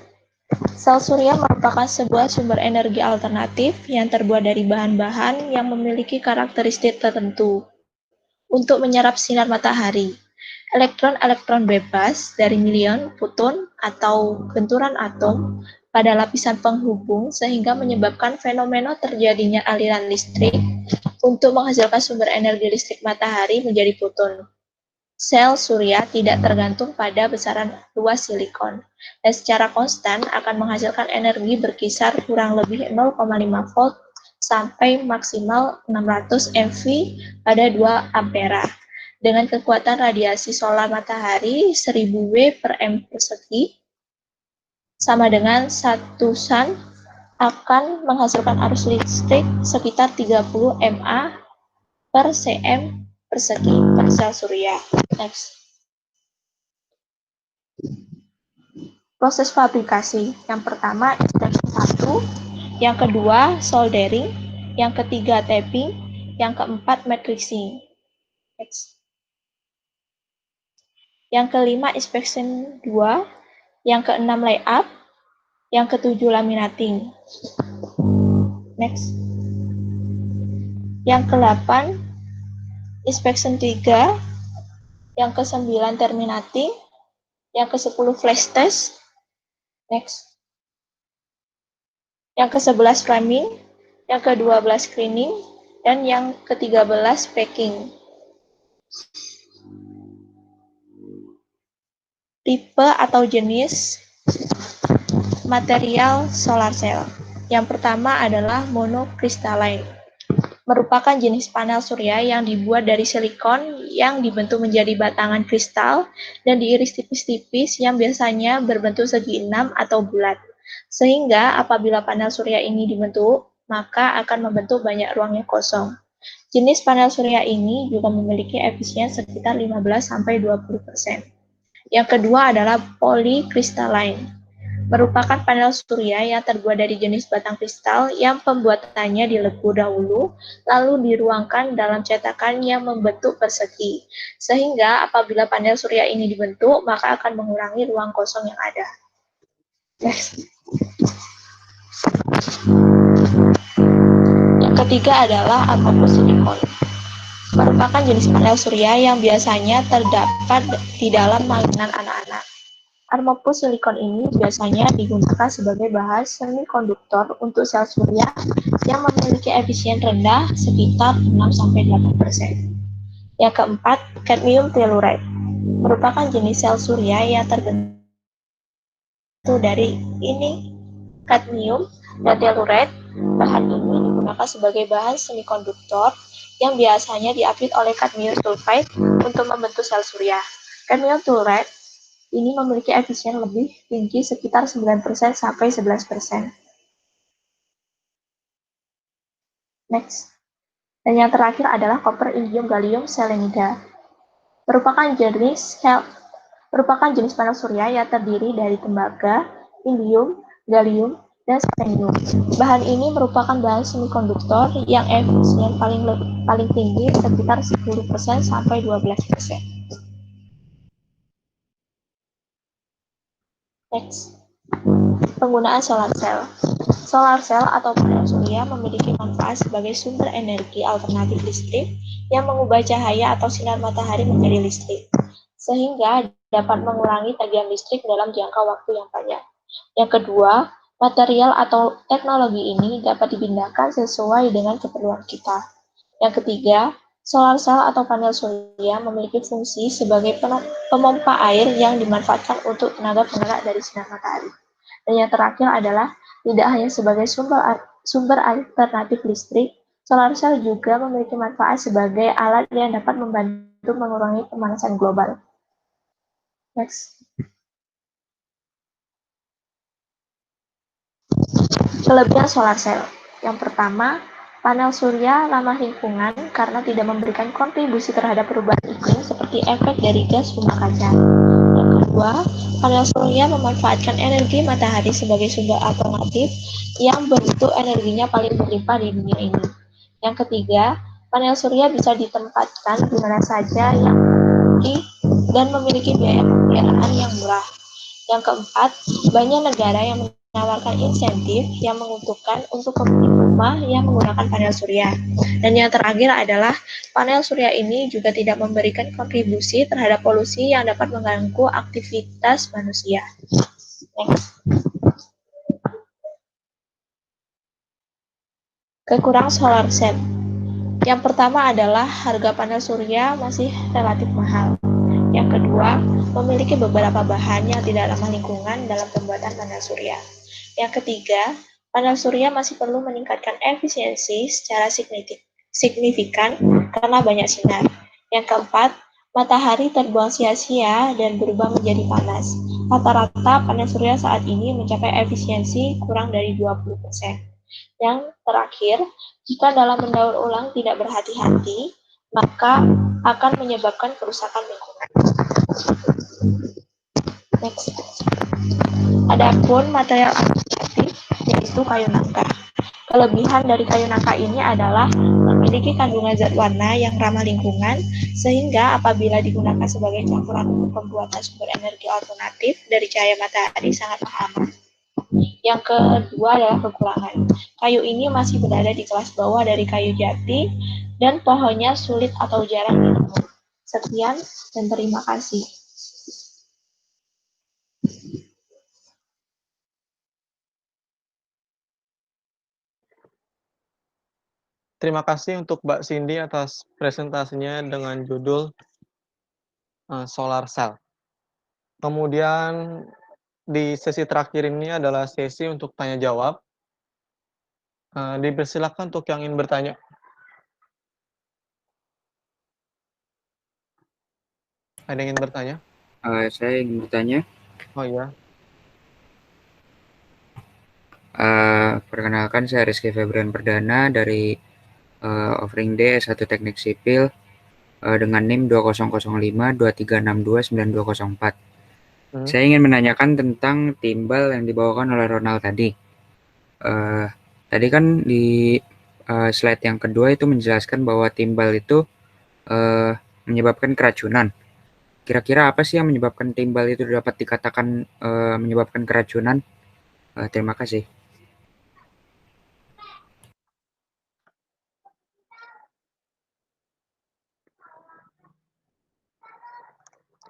Sel surya merupakan sebuah sumber energi alternatif yang terbuat dari bahan-bahan yang memiliki karakteristik tertentu untuk menyerap sinar matahari. Elektron-elektron bebas dari milion foton atau benturan atom pada lapisan penghubung sehingga menyebabkan fenomena terjadinya aliran listrik untuk menghasilkan sumber energi listrik matahari menjadi foton. Sel surya tidak tergantung pada besaran luas silikon dan secara konstan akan menghasilkan energi berkisar kurang lebih 0,5 volt sampai maksimal 600 MV pada 2 ampere. Dengan kekuatan radiasi solar matahari 1000 W per M persegi, sama dengan 1 sun akan menghasilkan arus listrik sekitar 30 mA per cm persegi per sel surya. Next. Proses fabrikasi. Yang pertama, extraction 1, yang kedua, soldering, yang ketiga, tapping, yang keempat, matrixing. Next. Yang kelima, inspection 2, yang keenam, layup, yang ketujuh, laminating. Next. Yang ke-8, inspection 3, yang ke-9, terminating, yang ke-10, flash test. Next. Yang ke-11, framing, yang ke-12, screening, dan yang ke-13, packing. Tipe atau jenis material solar cell. Yang pertama adalah monocrystalline, merupakan jenis panel surya yang dibuat dari silikon yang dibentuk menjadi batangan kristal dan diiris tipis-tipis yang biasanya berbentuk segi 6 atau bulat. Sehingga apabila panel surya ini dibentuk, maka akan membentuk banyak ruang yang kosong. Jenis panel surya ini juga memiliki efisien sekitar 15-20%. Yang kedua adalah polycrystalline, merupakan panel surya yang terbuat dari jenis batang kristal yang pembuatannya dilebur dahulu, lalu diruangkan dalam cetakan yang membentuk persegi. Sehingga apabila panel surya ini dibentuk, maka akan mengurangi ruang kosong yang ada. Next. Yang ketiga adalah amorphous silicon, merupakan jenis panel surya yang biasanya terdapat di dalam mainan anak-anak. Amorphous silicon ini biasanya digunakan sebagai bahan semikonduktor untuk sel surya yang memiliki efisien rendah sekitar 6-8%. Yang keempat, cadmium telluride, merupakan jenis sel surya yang terbentuk dari ini kadmium dan telluride. Bahan ini digunakan sebagai bahan semikonduktor yang biasanya diapit oleh kadmium sulfide untuk membentuk sel surya. Kadmium telluride ini memiliki efisien lebih tinggi sekitar 9% sampai 11%. Next. Dan yang terakhir adalah koper, indium, gallium, selenida. Merupakan jenis panel surya yang terdiri dari tembaga, indium, gallium, dan selenium. Bahan ini merupakan bahan semikonduktor yang efisien paling tinggi sekitar 10% sampai 12%. Next. Penggunaan solar cell. Solar cell atau panel surya memiliki manfaat sebagai sumber energi alternatif listrik yang mengubah cahaya atau sinar matahari menjadi listrik, sehingga dapat mengurangi tagihan listrik dalam jangka waktu yang panjang. Yang kedua, material atau teknologi ini dapat dipindahkan sesuai dengan keperluan kita. Yang ketiga, solar cell atau panel surya memiliki fungsi sebagai pemompa air yang dimanfaatkan untuk tenaga penggerak dari sinar matahari. Dan yang terakhir adalah tidak hanya sebagai sumber alternatif listrik, solar cell juga memiliki manfaat sebagai alat yang dapat membantu mengurangi pemanasan global. Next. Kelebihan solar cell. Yang pertama, panel surya ramah lingkungan karena tidak memberikan kontribusi terhadap perubahan iklim seperti efek dari gas rumah kaca. Yang kedua, panel surya memanfaatkan energi matahari sebagai sumber alternatif yang bentuk energinya paling berlimpah di dunia ini. Yang ketiga, panel surya bisa ditempatkan di mana saja yang dan memiliki biaya pemeliharaan yang murah. Yang keempat, banyak negara yang menawarkan insentif yang menguntungkan untuk pemilik rumah yang menggunakan panel surya. Dan yang terakhir adalah panel surya ini juga tidak memberikan kontribusi terhadap polusi yang dapat mengganggu aktivitas manusia. Next. Kekurangan solar cell. Yang pertama adalah harga panel surya masih relatif mahal. Yang kedua, memiliki beberapa bahan yang tidak ramah lingkungan dalam pembuatan panel surya. Yang ketiga, panel surya masih perlu meningkatkan efisiensi secara signifikan karena banyak sinar. Yang keempat, matahari terbuang sia-sia dan berubah menjadi panas. Rata-rata panel surya saat ini mencapai efisiensi kurang dari 20%. Yang terakhir, jika dalam mendaur ulang tidak berhati-hati, maka akan menyebabkan kerusakan lingkungan. Next. Adapun material alternatif yaitu kayu nangka. Kelebihan dari kayu nangka ini adalah memiliki kandungan zat warna yang ramah lingkungan, sehingga apabila digunakan sebagai campuran untuk pembuatan sumber energi alternatif dari cahaya matahari sangatlah aman. Yang kedua adalah kekurangan. Kayu ini masih berada di kelas bawah dari kayu jati dan pohonnya sulit atau jarang ditemu. Sekian dan terima kasih. Terima kasih untuk Mbak Cindy atas presentasinya dengan judul Solar Cell. Kemudian di sesi terakhir ini adalah sesi untuk tanya jawab. Dipersilakan untuk yang ingin bertanya. Ada yang ingin bertanya? Saya ingin bertanya. Oh iya. Perkenalkan, saya Rizky Febrian Perdana dari Offering D S1 Teknik Sipil dengan NIM 200523629204. Saya ingin menanyakan tentang timbal yang dibawakan oleh Ronald tadi. Tadi kan di slide yang kedua itu menjelaskan bahwa timbal itu menyebabkan keracunan. Kira-kira apa sih yang menyebabkan timbal itu dapat dikatakan menyebabkan keracunan? Terima kasih.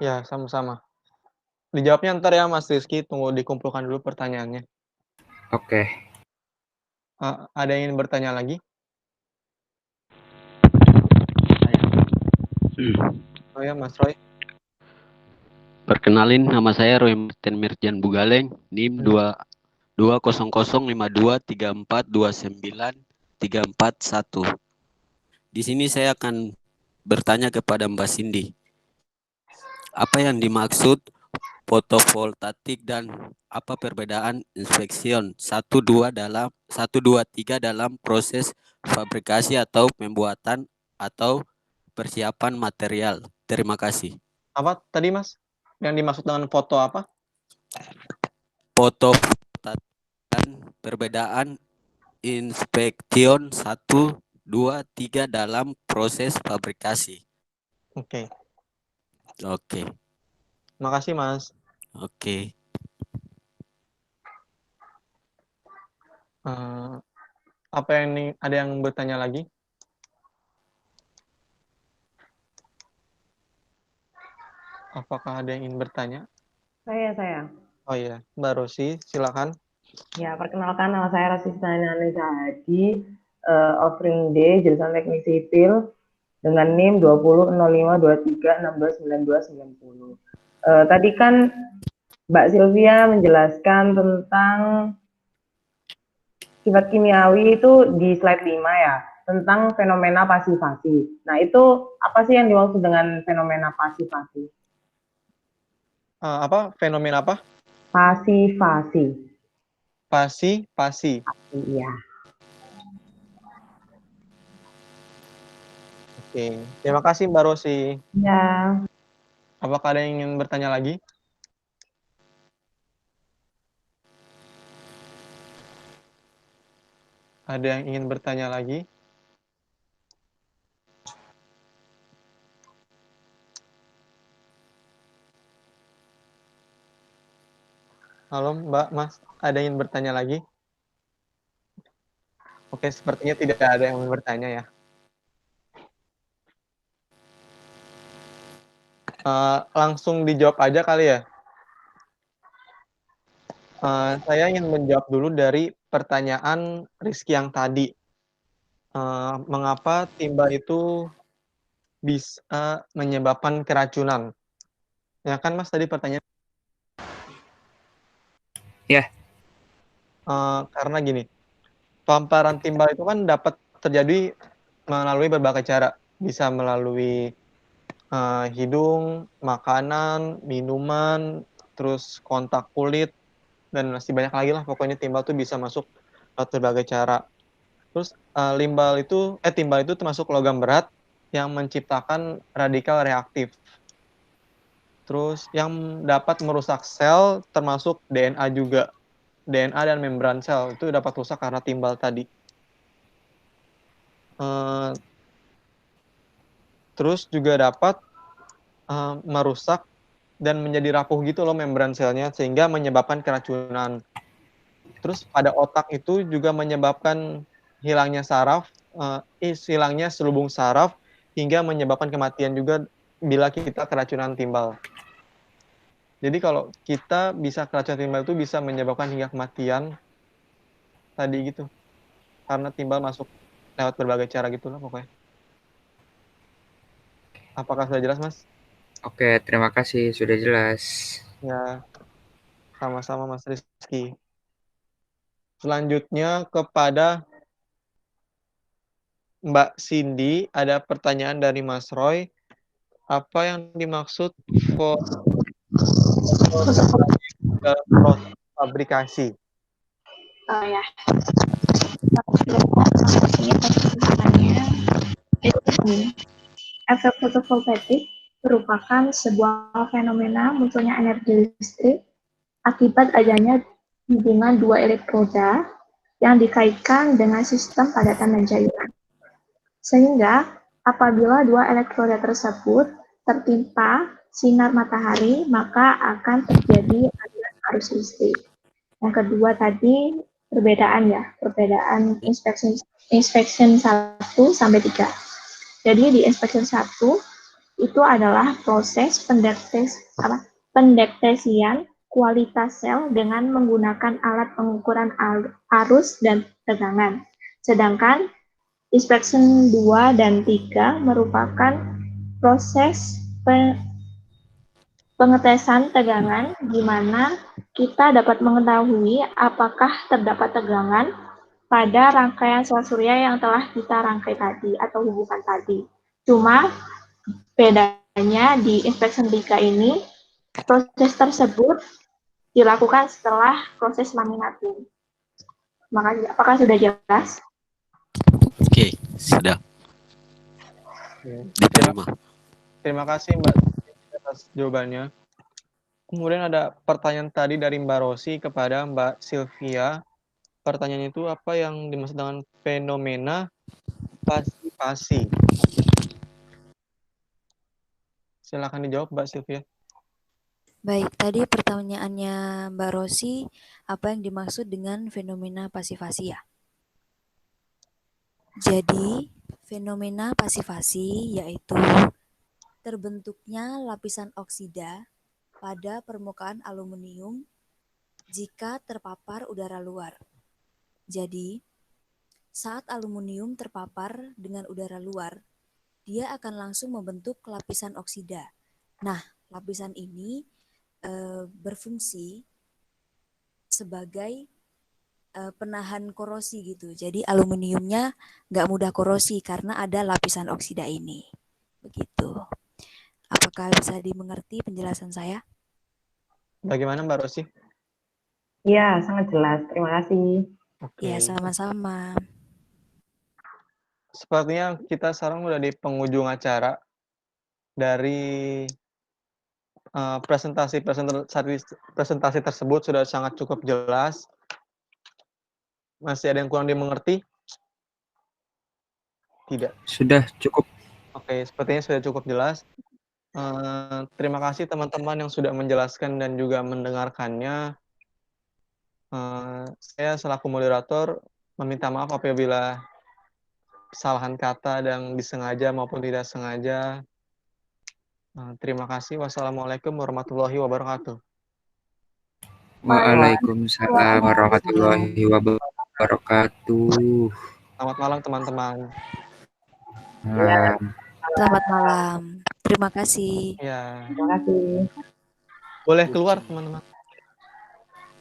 Ya, sama-sama. Dijawabnya ntar ya Mas Rizky, tunggu dikumpulkan dulu pertanyaannya. Oke. Ada yang ingin bertanya lagi? Oh ya, Mas Roy. Perkenalin, nama saya Roy Martin Mirjan Bugaleng, NIM 2005234293441. Di sini saya akan bertanya kepada Mbak Cindy. Apa yang dimaksud fotovoltaik dan apa perbedaan inspection 123 dalam proses fabrikasi atau pembuatan atau persiapan material? Terima kasih. Apa tadi Mas? Yang dimaksud dengan foto apa? Fotovoltaik dan perbedaan inspection 123 dalam proses fabrikasi. Oke. Oke. Makasih Mas. Oke. Apa yang ini, ada yang bertanya lagi? Apakah ada yang ingin bertanya? Saya. Oh iya, Mbak Rosi, silakan. Ya, perkenalkan nama saya Rasista Nisa Hadi, offering D, jurusan Teknik Sipil, dengan NIM 200523169290. Tadi kan Mbak Sylvia menjelaskan tentang sifat kimiawi itu di slide 5 ya, tentang fenomena pasifasi. Nah, itu apa sih yang dimaksud dengan fenomena pasifasi? Apa? Fenomena apa? Pasifasi. Pasi. Iya. Oke, terima kasih Mbak Rosi. Ya. Apakah ada yang ingin bertanya lagi? Ada yang ingin bertanya lagi? Halo Mbak, Mas, ada yang ingin bertanya lagi? Oke, sepertinya tidak ada yang ingin bertanya ya. Langsung dijawab aja kali ya. Saya ingin menjawab dulu dari pertanyaan Rizky yang tadi. Mengapa timbal itu bisa menyebabkan keracunan? Ya kan Mas tadi pertanyaan? Ya. Karena gini, paparan timbal itu kan dapat terjadi melalui berbagai cara. Bisa melalui hidung, makanan, minuman, terus kontak kulit, dan masih banyak lagi lah. Pokoknya timbal itu bisa masuk lewat berbagai cara. Terus timbal itu termasuk logam berat yang menciptakan radikal reaktif. Terus yang dapat merusak sel termasuk DNA juga. DNA dan membran sel itu dapat rusak karena timbal tadi. Terus juga dapat merusak dan menjadi rapuh gitu loh membran selnya sehingga menyebabkan keracunan. Terus pada otak itu juga menyebabkan hilangnya selubung saraf hingga menyebabkan kematian juga bila kita keracunan timbal. Jadi kalau kita bisa keracunan timbal itu bisa menyebabkan hingga kematian tadi gitu. Karena timbal masuk lewat berbagai cara gitu lah pokoknya. Apakah sudah jelas, Mas? Oke, terima kasih sudah jelas. Ya, sama-sama Mas Rizky. Selanjutnya kepada Mbak Cindy, ada pertanyaan dari Mas Roy. Apa yang dimaksud dalam proses fabrikasi? Ya. Pertanyaannya efek fotovoltaik merupakan sebuah fenomena munculnya energi listrik akibat adanya hubungan dua elektroda yang dikaitkan dengan sistem padatan dan cairan. Sehingga apabila dua elektroda tersebut tertimpa sinar matahari, maka akan terjadi aliran arus listrik. Yang kedua tadi perbedaan inspection 1 sampai 3. Jadi di inspection 1 itu adalah proses pendeteksian kualitas sel dengan menggunakan alat pengukuran arus dan tegangan. Sedangkan inspection 2 dan 3 merupakan proses Pengetesan tegangan, di mana kita dapat mengetahui apakah terdapat tegangan pada rangkaian sel surya yang telah kita rangkai tadi atau hubungkan tadi. Cuma bedanya di inspection 3 ini, proses tersebut dilakukan setelah proses laminating. Makasih, apakah sudah jelas? Oke, sudah diterima. Terima kasih Mbak atas jawabannya. Kemudian ada pertanyaan tadi dari Mbak Rosi kepada Mbak Sylvia. Pertanyaannya itu apa yang dimaksud dengan fenomena pasifasi? Silakan dijawab Mbak Sylvia. Baik, tadi pertanyaannya Mbak Rosi, apa yang dimaksud dengan fenomena pasifasi ya? Jadi, fenomena pasifasi yaitu terbentuknya lapisan oksida pada permukaan aluminium jika terpapar udara luar. Jadi, saat aluminium terpapar dengan udara luar, dia akan langsung membentuk lapisan oksida. Nah, lapisan ini berfungsi sebagai penahan korosi gitu. Jadi aluminiumnya nggak mudah korosi karena ada lapisan oksida ini. Begitu. Apakah bisa dimengerti penjelasan saya? Bagaimana Mbak Rosi? Iya, sangat jelas. Terima kasih. Oke. Ya, sama-sama. Sepertinya kita sekarang udah di penghujung acara dari presentasi tersebut sudah sangat cukup jelas. Masih ada yang kurang dimengerti? Tidak. Sudah cukup. Oke, sepertinya sudah cukup jelas. Terima kasih teman-teman yang sudah menjelaskan dan juga mendengarkannya. Saya selaku moderator meminta maaf apabila kesalahan kata dan disengaja maupun tidak sengaja. Terima kasih. Wassalamualaikum warahmatullahi wabarakatuh. Waalaikumsalam warahmatullahi wabarakatuh. Selamat malam teman-teman. Malam. Selamat malam. Terima kasih. Ya. Terima kasih. Boleh keluar teman-teman.